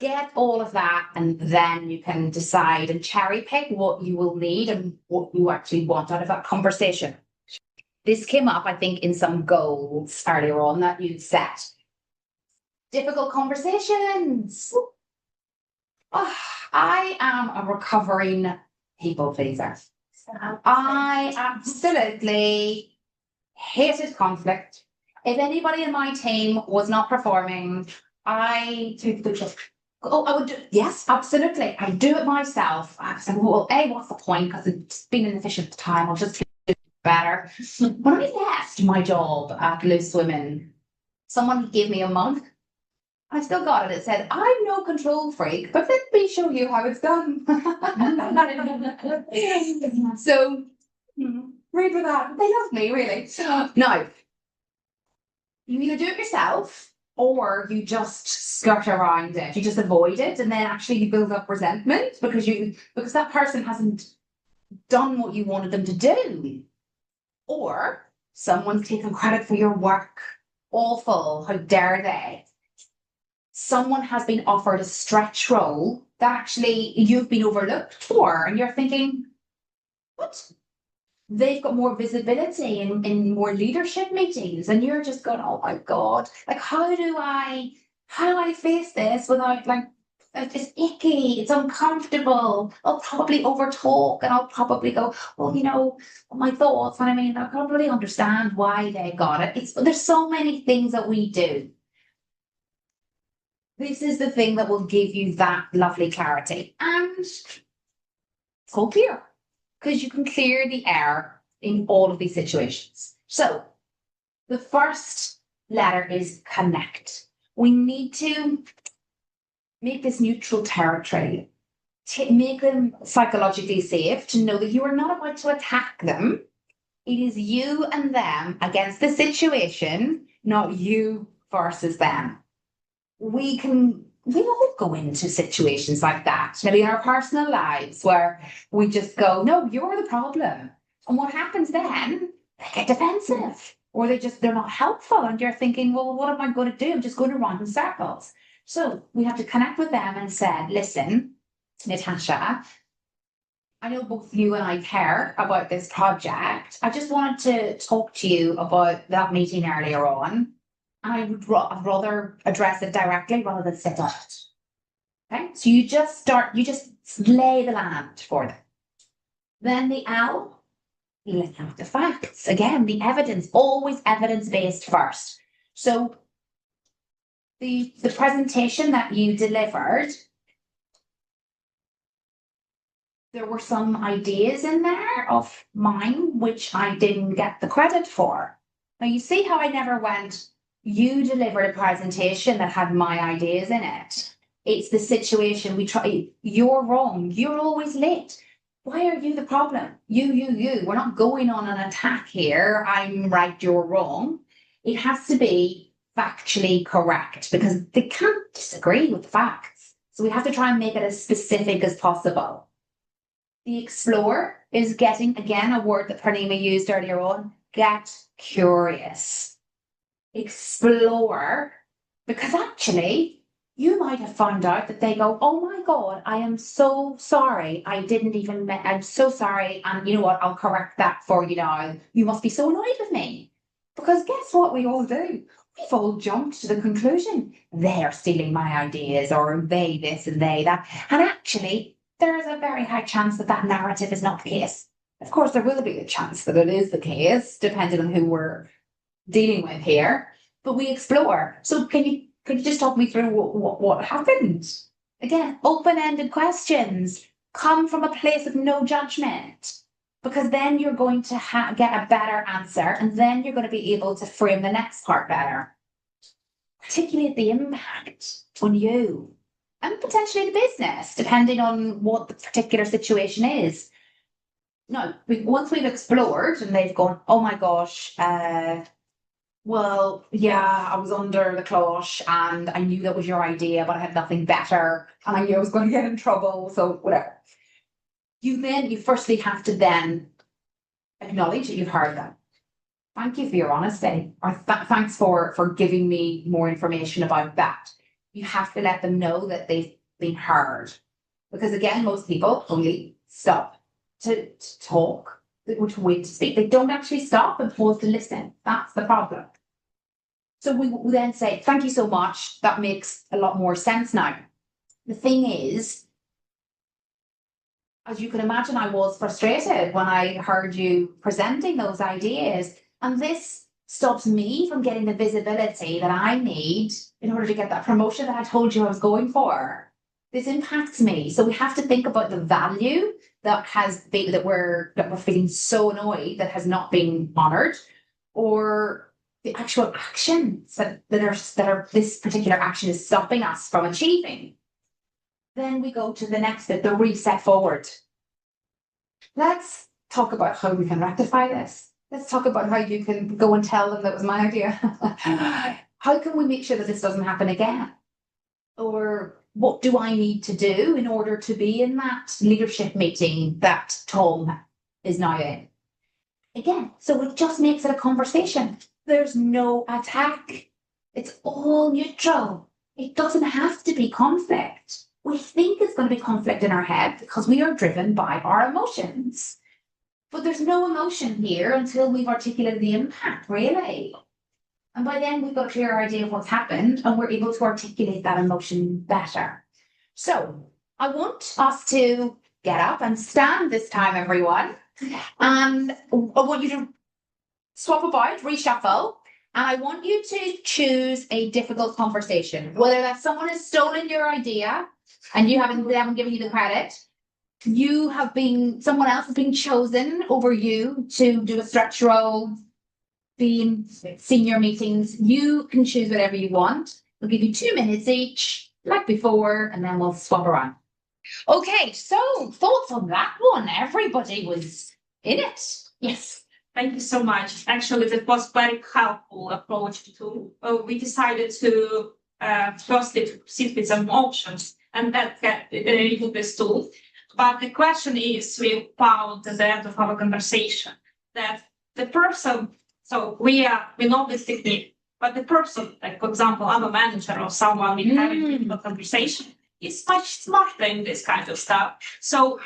Get all of that, and then you can decide and cherry pick what you will need and what you actually want out of that conversation. This came up, I think, in some goals earlier on that you'd set. Difficult conversations. Oh, I am a recovering people pleaser. I absolutely hated conflict. If anybody in my team was not performing, I would do, yes, absolutely. I do it myself. I said, well, what's the point? Because it's been an efficient time. I'll just better. When I left my job at Loose Women, someone gave me a mug. I still got it. It said, I'm no control freak, but let me show you how it's done. So, read with that. They love me, really. Now, you either do it yourself, or you just skirt around it. You just avoid it, and then actually you build up resentment because that person hasn't done what you wanted them to do. Or someone's taken credit for your work. Awful. How dare they? Someone has been offered a stretch role that actually you've been overlooked for, and you're thinking, what? They've got more visibility in more leadership meetings, and you're just going, oh my God, like how do I face this without it's icky, it's uncomfortable, I'll probably overtalk, and I'll probably go, well, my thoughts, and I mean, I probably understand why they got it. There's so many things that we do. This is the thing that will give you that lovely clarity, and it's all clear, because you can clear the air in all of these situations. So the first letter is connect. We need to make this neutral territory, to make them psychologically safe, to know that you are not about to attack them. It is you and them against the situation, not you versus them. We all go into situations like that, maybe in our personal lives, where we just go, no, you're the problem. And what happens then? They get defensive, or they're not helpful, and you're thinking, well, what am I going to do? I'm just going to run in circles. So we have to connect with them and say, listen, Natasha, I know both you and I care about this project. I just wanted to talk to you about that meeting earlier on. And I would rather address it directly rather than sit on it. Okay, so you just lay the land for them. Then the L, lay out the facts. Again, the evidence, always evidence-based first. So the presentation that you delivered, there were some ideas in there of mine which I didn't get the credit for. Now you see how I never went, you delivered a presentation that had my ideas in it. It's the situation we try. You're wrong. You're always late. Why are you the problem? You. We're not going on an attack here. I'm right, you're wrong. It has to be factually correct because they can't disagree with facts. So we have to try and make it as specific as possible. The explore is getting, again, a word that Pranima used earlier on, get curious. Explore, because actually you might have found out that they go, oh my God, I am so sorry. I'm so sorry. And you know what? I'll correct that for you now. You must be so annoyed with me. Because guess what we all do? We've all jumped to the conclusion they're stealing my ideas or they this and they that. And actually, there is a very high chance that that narrative is not the case. Of course, there will be a chance that it is the case, depending on who we're dealing with here. But we explore. So can you just talk me through what happened? Again, open-ended questions. Come from a place of no judgment. Because then you're going to get a better answer, and then you're going to be able to frame the next part better. Articulate the impact on you and potentially the business, depending on what the particular situation is. No, once we've explored and they've gone, oh my gosh, well, yeah, I was under the cloche and I knew that was your idea, but I had nothing better and I knew I was going to get in trouble, so whatever. You firstly have to then acknowledge that you've heard them. Thank you for your honesty, or thanks for giving me more information about that. You have to let them know that they've been heard. Because again, most people only stop to talk or to wait to speak. They don't actually stop and pause to listen. That's the problem. So we then say, thank you so much. That makes a lot more sense now. The thing is, as you can imagine, I was frustrated when I heard you presenting those ideas. And this stops me from getting the visibility that I need in order to get that promotion that I told you I was going for. This impacts me. So we have to think about the value that we're feeling so annoyed that has not been honored, or the actual actions that are this particular action is stopping us from achieving. Then we go to the next bit, the reset forward. Let's talk about how we can rectify this. Let's talk about how you can go and tell them that was my idea. How can we make sure that this doesn't happen again? Or what do I need to do in order to be in that leadership meeting that Tom is now in? Again, so it just makes it a conversation. There's no attack. It's all neutral. It doesn't have to be conflict. We think it's going to be conflict in our head because we are driven by our emotions. But there's no emotion here until we've articulated the impact, really. And by then we've got a clear idea of what's happened and we're able to articulate that emotion better. So I want us to get up and stand this time, everyone. And I want you to swap about, reshuffle. And I want you to choose a difficult conversation, whether that someone has stolen your idea and they haven't given you the credit. Someone else has been chosen over you to do a stretch role, be in senior meetings. You can choose whatever you want. We'll give you 2 minutes each, like before, and then we'll swap around. Okay, so thoughts on that one? Everybody was in it. Yes. Thank you so much. Actually, that was very helpful approach to. We decided to firstly to proceed with some options, and that into this tool. But the question is, we found at the end of our conversation that the person. So we know this technique, but the person, like for example, I'm a manager or someone we having a conversation, is much smarter in this kind of stuff. So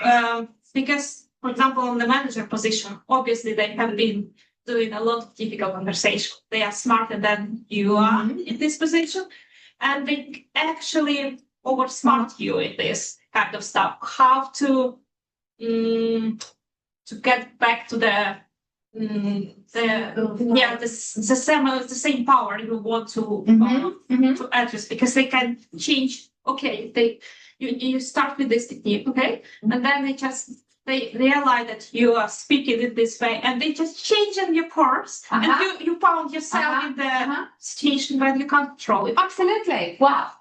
because, for example, on the manager position, obviously they have been doing a lot of difficult conversation. They are smarter than you are in this position, and they actually oversmart you in this kind of stuff. How to get back to the same power you want to address, because they can change. Okay, you start with this technique, okay, and then they realize that you are speaking in this way, and they just change in your course, and you found yourself in the situation where you can't control it. Absolutely. Wow.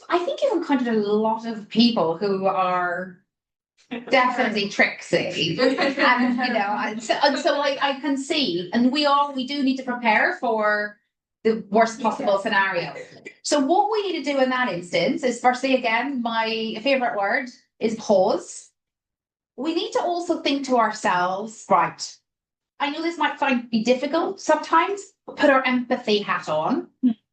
I think you've encountered a lot of people who are definitely tricksy. And, you know, and so I can see, and we do need to prepare for the worst possible scenario. So what we need to do in that instance is, firstly, again, my favorite word is pause. We need to also think to ourselves, right, I know this might be difficult sometimes, but put our empathy hat on.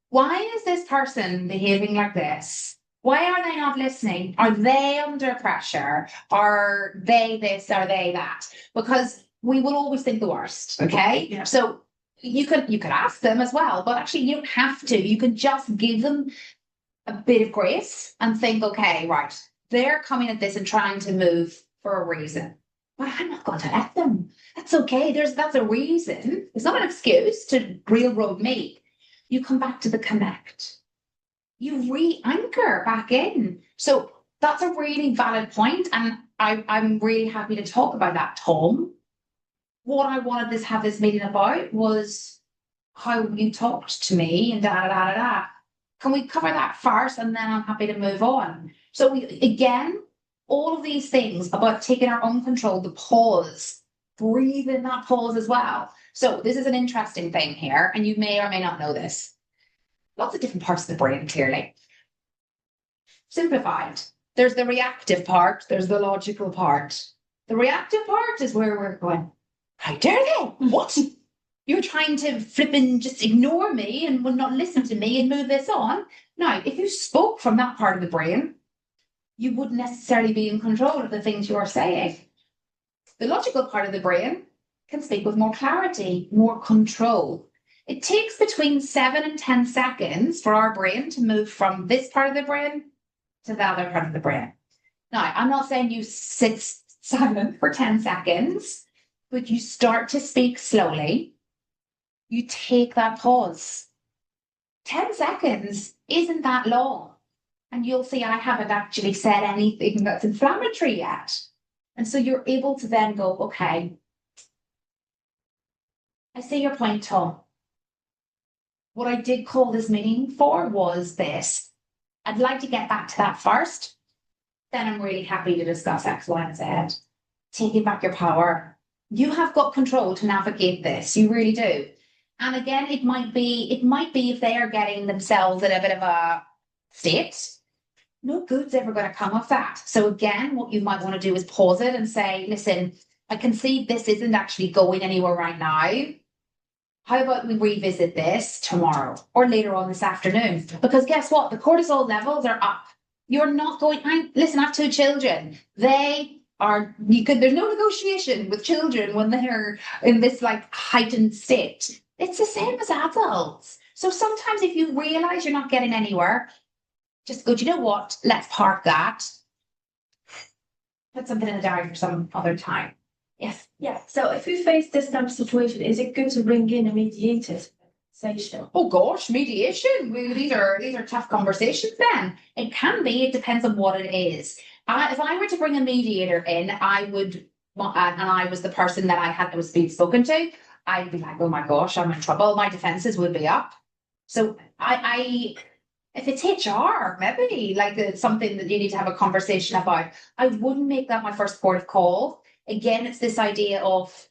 Why is this person behaving like this? Why are they not listening? Are they under pressure? Are they this? Are they that? Because we will always think the worst, okay? Yeah. So you could ask them as well, but actually you don't have to. You can just give them a bit of grace and think, okay, right, they're coming at this and trying to move for a reason. But I'm not going to let them. That's okay. That's a reason. It's not an excuse to railroad me. You come back to the connect. You re-anchor back in. So that's a really valid point, and I'm really happy to talk about that, Tom. What I wanted to have this meeting about was how you talked to me and da da da da da. Can we cover that first, and then I'm happy to move on. So again, all of these things about taking our own control, the pause, breathe in that pause as well. So this is an interesting thing here, and you may or may not know this. Lots of different parts of the brain, clearly. Simplified. There's the reactive part, there's the logical part. The reactive part is where we're going, how dare they? What? You're trying to flippin' just ignore me and will not listen to me and move this on. Now, if you spoke from that part of the brain, you wouldn't necessarily be in control of the things you're saying. The logical part of the brain can speak with more clarity, more control. It takes between 7 and 10 seconds for our brain to move from this part of the brain to the other part of the brain. Now, I'm not saying you sit silent for 10 seconds, but you start to speak slowly. You take that pause. 10 seconds isn't that long. And you'll see I haven't actually said anything that's inflammatory yet. And so you're able to then go, okay, I see your point, Tom. What I did call this meeting for was this. I'd like to get back to that first. Then I'm really happy to discuss X, Y, and Z. Taking back your power. You have got control to navigate this. You really do. And again, it might be if they are getting themselves in a bit of a state, no good's ever going to come of that. So again, what you might want to do is pause it and say, listen, I can see this isn't actually going anywhere right now. How about we revisit this tomorrow or later on this afternoon? Because guess what? The cortisol levels are up. You're not going, listen, I have 2 children. There's no negotiation with children when they're in this like heightened state. It's the same as adults. So sometimes if you realize you're not getting anywhere, just go, do you know what? Let's park that. Put something in the diary for some other time. Yes. Yeah, so if you face this type of situation, is it good to bring in a mediator? Oh gosh, mediation. These are tough conversations then. It can be, it depends on what it is. If I were to bring a mediator in, I would, and I was the person that was being spoken to, I'd be like, oh my gosh, I'm in trouble. My defenses would be up. So if it's HR, maybe like it's something that you need to have a conversation about, I wouldn't make that my first port of call. Again, it's this idea of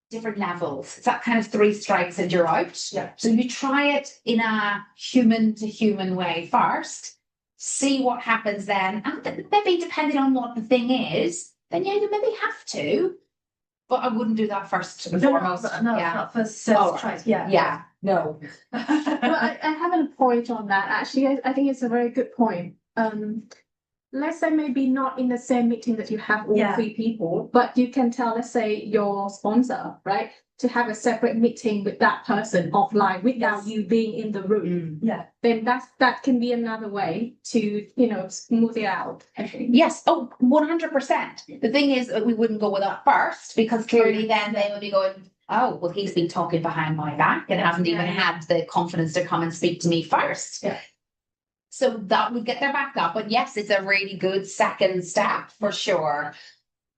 different levels. It's that kind of 3 strikes and you're out. Yeah. So you try it in a human to human way first, see what happens then. And maybe depending on what the thing is, then yeah, you maybe have to. But I wouldn't do that first and foremost. No, yeah. not first try. Yeah. Yeah. No. Well, I have a point on that. Actually, I think it's a very good point. Let's say maybe not in the same meeting that you have all 3 people, but you can tell, let's say, your sponsor, right, to have a separate meeting with that person offline without you being in the room. Yeah. Then that can be another way to, smooth it out. Yes. Oh, 100%. The thing is, we wouldn't go with that first because clearly then they would be going, oh, well, he's been talking behind my back and hasn't even had the confidence to come and speak to me first. Yeah. So that would get their back up. But yes, it's a really good second step for sure.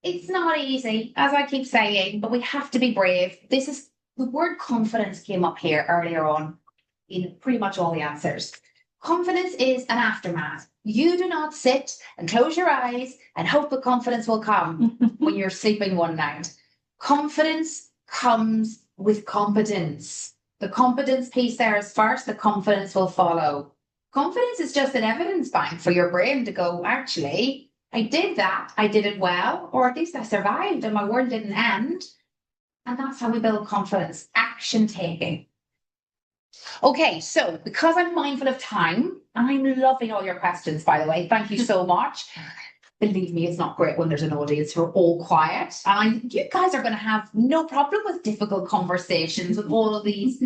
It's not easy, as I keep saying, but we have to be brave. The word confidence came up here earlier on in pretty much all the answers. Confidence is an aftermath. You do not sit and close your eyes and hope the confidence will come when you're sleeping one night. Confidence comes with competence. The competence piece there is first, the confidence will follow. Confidence is just an evidence bank for your brain to go, actually, I did that, I did it well, or at least I survived and my world didn't end. And that's how we build confidence, action taking. Okay, so because I'm mindful of time, and I'm loving all your questions, by the way, thank you so much. Believe me, it's not great when there's an audience who are all quiet. And you guys are going to have no problem with difficult conversations with all of these,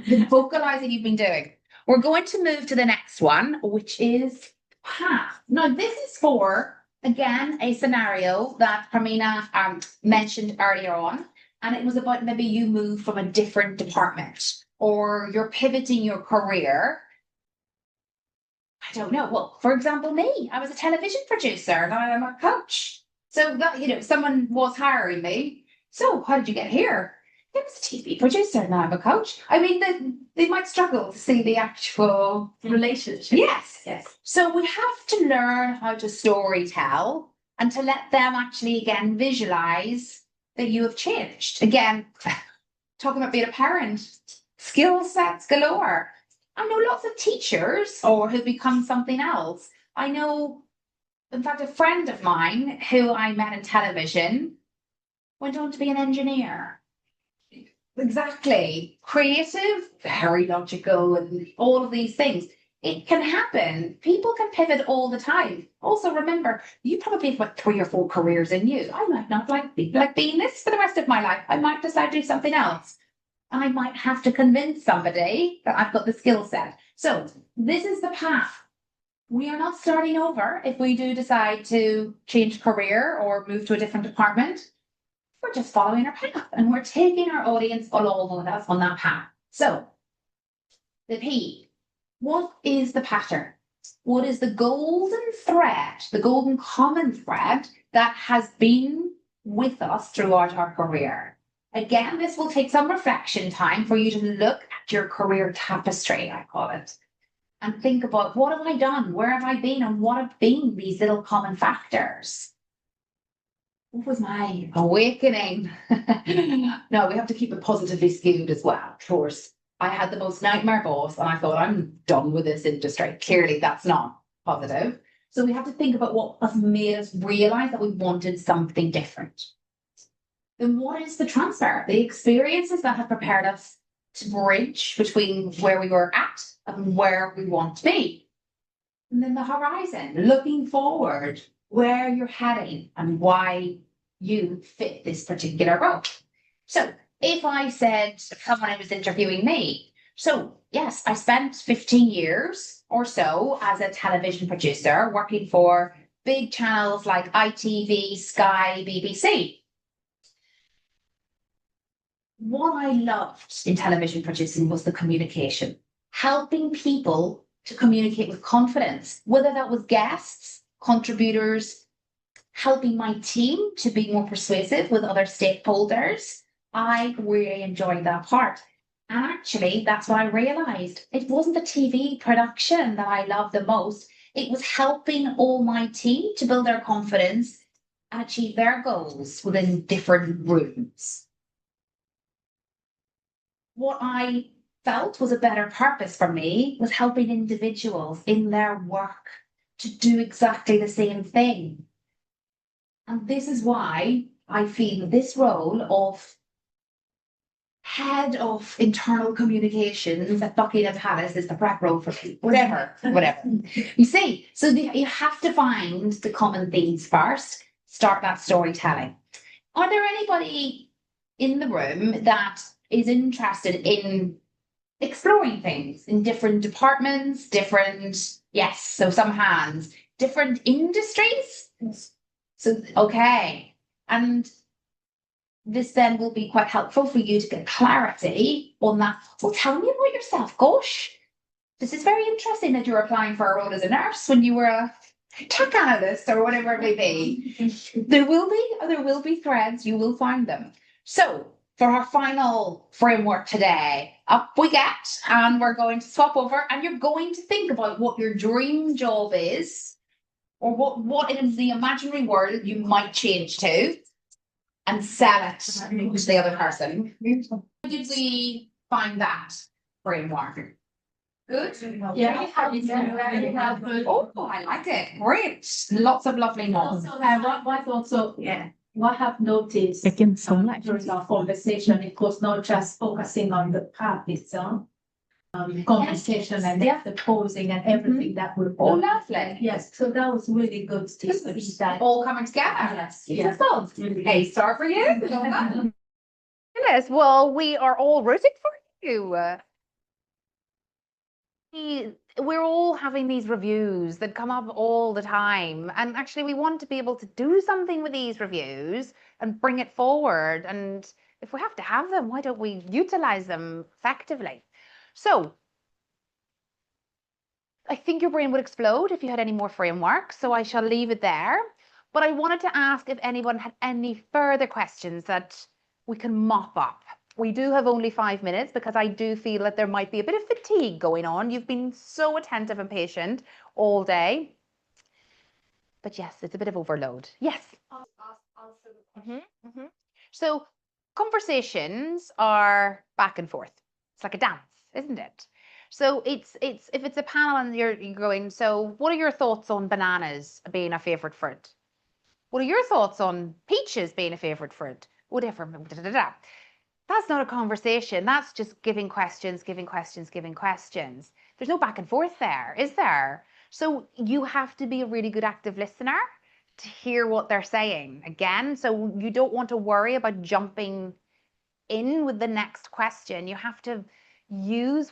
the vocalizing you've been doing. We're going to move to the next one, which is path. Now, this is for, again, a scenario that Pramina mentioned earlier on, and it was about maybe you move from a different department or you're pivoting your career. I don't know. Well, for example, me, I was a television producer and I'm a coach. So that, you know, someone was hiring me. So how did you get here? I was a TV producer and now I'm a coach. I mean, they might struggle to see the actual Relationship. Yes. Yes. So we have to learn how to story tell and to let them actually, again, visualize that you have changed. Again, talking about being a parent, skill sets galore. I know lots of teachers or who become something else. I know, in fact, a friend of mine who I met in television went on to be an engineer. Exactly. Creative, very logical, and all of these things. It can happen. People can pivot all the time. Also, remember, you probably have about 3 or 4 careers in you. I might not like being this for the rest of my life. I might decide to do something else. I might have to convince somebody that I've got the skill set. So this is the path. We are not starting over if we do decide to change career or move to a different department. We're just following our path and we're taking our audience along with us on that path. So the P. What is the pattern? What is the golden thread, the golden common thread that has been with us throughout our career? Again, this will take some reflection time for you to look at your career tapestry, I call it, and think about what have I done? Where have I been? And what have been these little common factors? What was my awakening? No, we have to keep it positively skewed as well, of course. I had the most nightmare boss and I thought, I'm done with this industry. Clearly, that's not positive. So we have to think about what has made us realize that we wanted something different. Then what is the transfer? The experiences that have prepared us to bridge between where we were at and where we want to be. And then the horizon, looking forward, where you're heading and why you fit this particular role. So if I said someone who was interviewing me, so yes, I spent 15 years or so as a television producer working for big channels like ITV, Sky, BBC. What I loved in television producing was the communication, helping people to communicate with confidence, whether that was guests, contributors, helping my team to be more persuasive with other stakeholders. I really enjoyed that part. And actually, that's what I realized. It wasn't the TV production that I loved the most. It was helping all my team to build their confidence and achieve their goals within different rooms. What I felt was a better purpose for me was helping individuals in their work to do exactly the same thing. And this is why I feel this role of head of internal communications at Buckingham Palace is the correct role for me. Whatever. You see, so you have to find the common themes first, start that storytelling. Are there anybody in the room that is interested in exploring things in different departments, yes, so some hands, different industries? Yes. So, okay. And this then will be quite helpful for you to get clarity on that. Well, tell me about yourself. Gosh, this is very interesting that you're applying for a role as a nurse when you were a tech analyst or whatever it may be. There will be threads, you will find them. So for our final framework today, up we get, and we're going to swap over, and you're going to think about what your dream job is, or what in the imaginary world you might change to, and sell it to the other person. How did we find that framework? Good? Yeah. Oh, I like it. Great. Lots of lovely notes. What I've noticed during our conversation, it was not just focusing on the path itself. Conversation and the posing and everything that we're. Oh, lovely. Yes, so that was really good to see that. All coming together. Yes, Beautiful. Hey, star for you. Yes, well, we are all rooting for you. We're all having these reviews that come up all the time, and actually we want to be able to do something with these reviews and bring it forward, and if we have to have them, why don't we utilize them effectively? So I think your brain would explode if you had any more frameworks, so I shall leave it there. But I wanted to ask if anyone had any further questions that we can mop up. We do have only 5 minutes because I do feel that there might be a bit of fatigue going on. You've been so attentive and patient all day. But yes, it's a bit of overload. Yes. So conversations are back and forth. It's like a dance, isn't it? So it's if it's a panel and you're going, so what are your thoughts on bananas being a favorite fruit? What are your thoughts on peaches being a favorite fruit? Whatever. That's not a conversation. That's just giving questions, giving questions, giving questions. There's no back and forth there, is there? So you have to be a really good active listener to hear what they're saying again. So you don't want to worry about jumping in with the next question. You have to use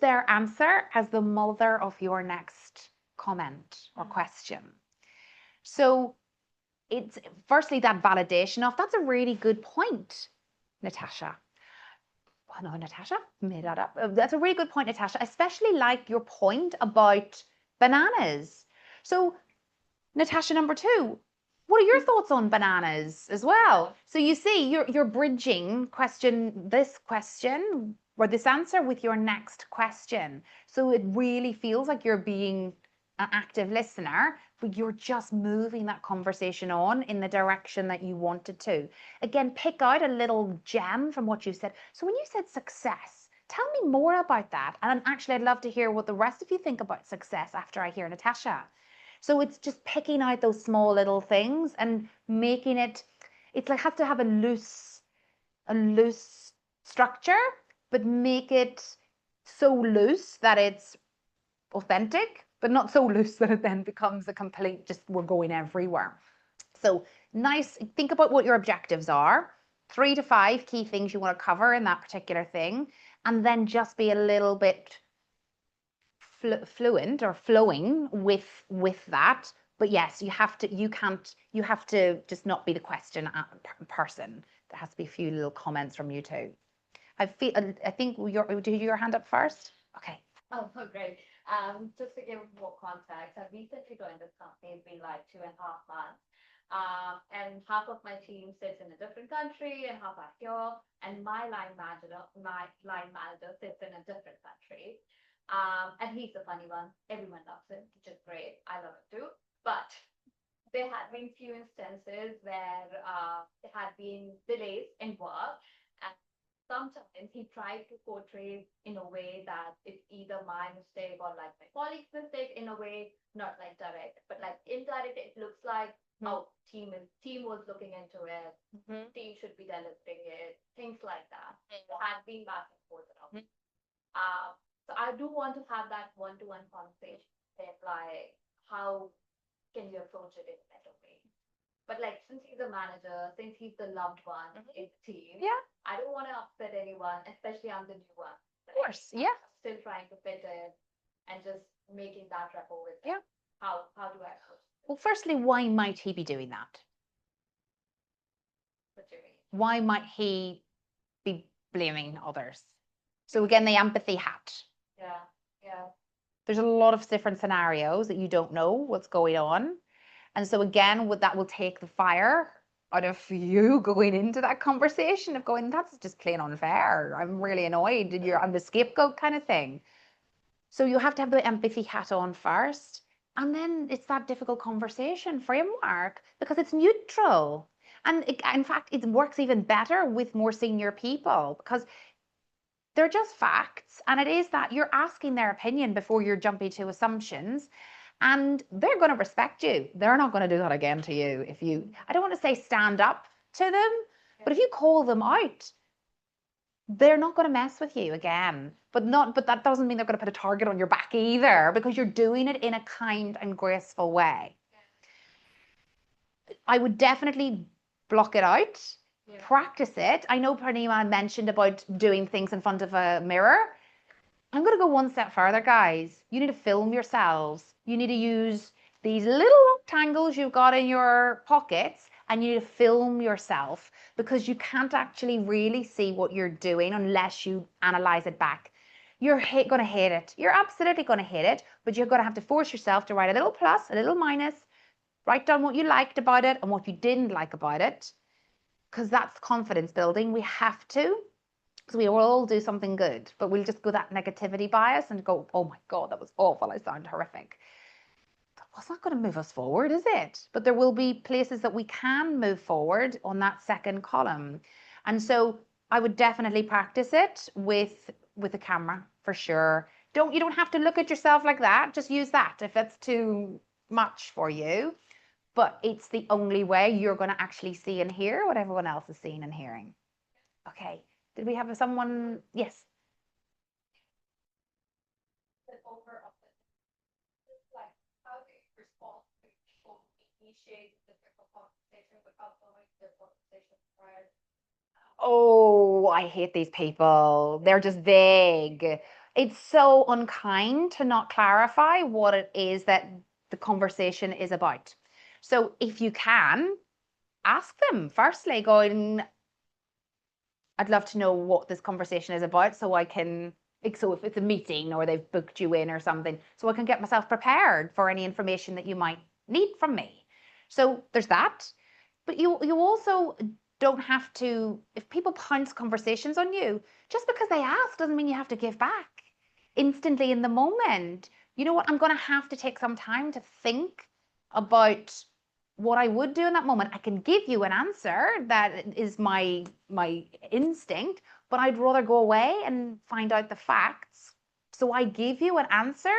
their answer as the mother of your next comment or question. So it's firstly that validation of, that's a really good point, Natasha. Oh no, Natasha made that up. That's a really good point, Natasha. Especially like your point about bananas. So Natasha, number 2, what are your thoughts on bananas as well? So you see, you're bridging this question or this answer with your next question. So it really feels like you're being an active listener, but you're just moving that conversation on in the direction that you wanted to. Again, pick out a little gem from what you said. So when you said success, tell me more about that. And actually, I'd love to hear what the rest of you think about success after I hear Natasha. So it's just picking out those small little things and making it, it's like have to have a loose structure, but make it so loose that it's authentic, but not so loose that it then becomes a complete, just we're going everywhere. So nice, think about what your objectives are, 3 to 5 key things you want to cover in that particular thing, and then just be a little bit fluent or flowing with that. But yes, you have to just not be the question person. There has to be a few little comments from you too. I think did your hand up first? Okay. Oh, great. Just to give more context, I've recently joined this company. It's been like 2.5 months. And half of my team sits in a different country and half are here. And my line manager sits in a different country. And he's the funny one. Everyone loves him, which is great. I love it too. But there had been few instances where there had been delays in work. And sometimes he tried to portray in a way that it's either my mistake or like my colleague's mistake, in a way, not like direct, but like indirect. It looks like, oh, team was looking into it. Team should be delivering it. Things like that. It had been back and forth around. So I do want to have that one-to-one conversation. Like, how can you approach it in a better way? But like, since he's a manager, since he's the loved one in the team, I don't want to upset anyone, especially I'm the new one. Of course, yeah. I'm still trying to fit in and just making that rapport with them. How do I approach it? Well, firstly, why might he be doing that? What do you mean? Why might he be blaming others? So again, the empathy hat. Yeah. There's a lot of different scenarios that you don't know what's going on. And so again, that will take the fire out of you going into that conversation of going, that's just plain unfair. I'm really annoyed and I'm the scapegoat kind of thing. So you have to have the empathy hat on first. And then it's that difficult conversation framework because it's neutral. And in fact, it works even better with more senior people because they're just facts. And it is that you're asking their opinion before you're jumping to assumptions. And they're going to respect you. They're not going to do that again to you. If you, I don't want to say stand up to them, but if you call them out, they're not going to mess with you again. But that doesn't mean they're going to put a target on your back either, because you're doing it in a kind and graceful way. I would definitely block it out, practice it. I know Pranima mentioned about doing things in front of a mirror. I'm going to go one step further, guys. You need to film yourselves. You need to use these little rectangles you've got in your pockets, and you need to film yourself, because you can't actually really see what you're doing unless you analyze it back. You're going to hate it. You're absolutely going to hate it, but you're going to have to force yourself to write a little plus, a little minus, write down what you liked about it and what you didn't like about it, because that's confidence building. We have to. Because we all do something good, but we'll just go that negativity bias and go, oh my God, that was awful. I sound horrific. That's not going to move us forward, is it? But there will be places that we can move forward on that second column. And so I would definitely practice it with a camera for sure. You don't have to look at yourself like that. Just use that if it's too much for you. But it's the only way you're going to actually see and hear what everyone else is seeing and hearing. Okay. Did we have someone? Yes. Oh, I hate these people. They're just vague. It's so unkind to not clarify what it is that the conversation is about. So if you can, ask them firstly, going, I'd love to know what this conversation is about so I can, so if it's a meeting or they've booked you in or something, so I can get myself prepared for any information that you might need from me. So there's that. But you also don't have to, if people pounce conversations on you, just because they ask doesn't mean you have to give back instantly in the moment. You know what? I'm going to have to take some time to think about what I would do in that moment. I can give you an answer that is my instinct, but I'd rather go away and find out the facts. So I give you an answer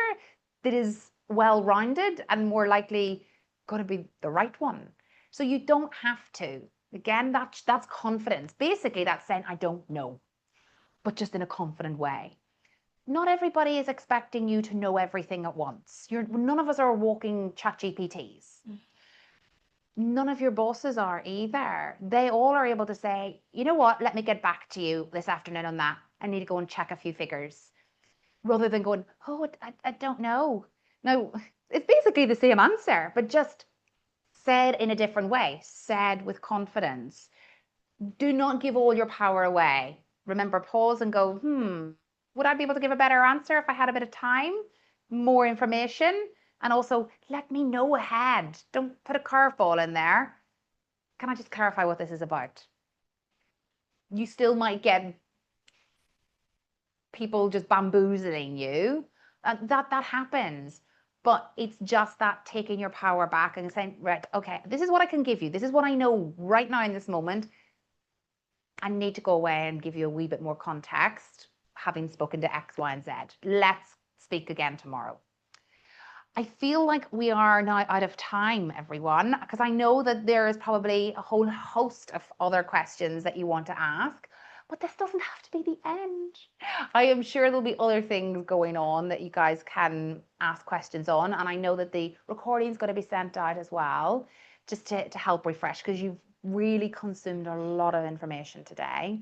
that is well-rounded and more likely going to be the right one. So you don't have to. Again, that's confidence. Basically, that's saying, I don't know, but just in a confident way. Not everybody is expecting you to know everything at once. None of us are walking ChatGPTs. None of your bosses are either. They all are able to say, you know what, let me get back to you this afternoon on that. I need to go and check a few figures. Rather than going, oh, I don't know. No, it's basically the same answer, but just said in a different way, said with confidence. Do not give all your power away. Remember, pause and go, would I be able to give a better answer if I had a bit of time, more information? And also, let me know ahead. Don't put a curveball in there. Can I just clarify what this is about? You still might get people just bamboozling you. That happens. But it's just that taking your power back and saying, right, okay, this is what I can give you. This is what I know right now in this moment. I need to go away and give you a wee bit more context, having spoken to X, Y, and Z. Let's speak again tomorrow. I feel like we are now out of time, everyone, because I know that there is probably a whole host of other questions that you want to ask, but this doesn't have to be the end. I am sure there'll be other things going on that you guys can ask questions on, and I know that the recording is going to be sent out as well, just to help refresh, because you've really consumed a lot of information today.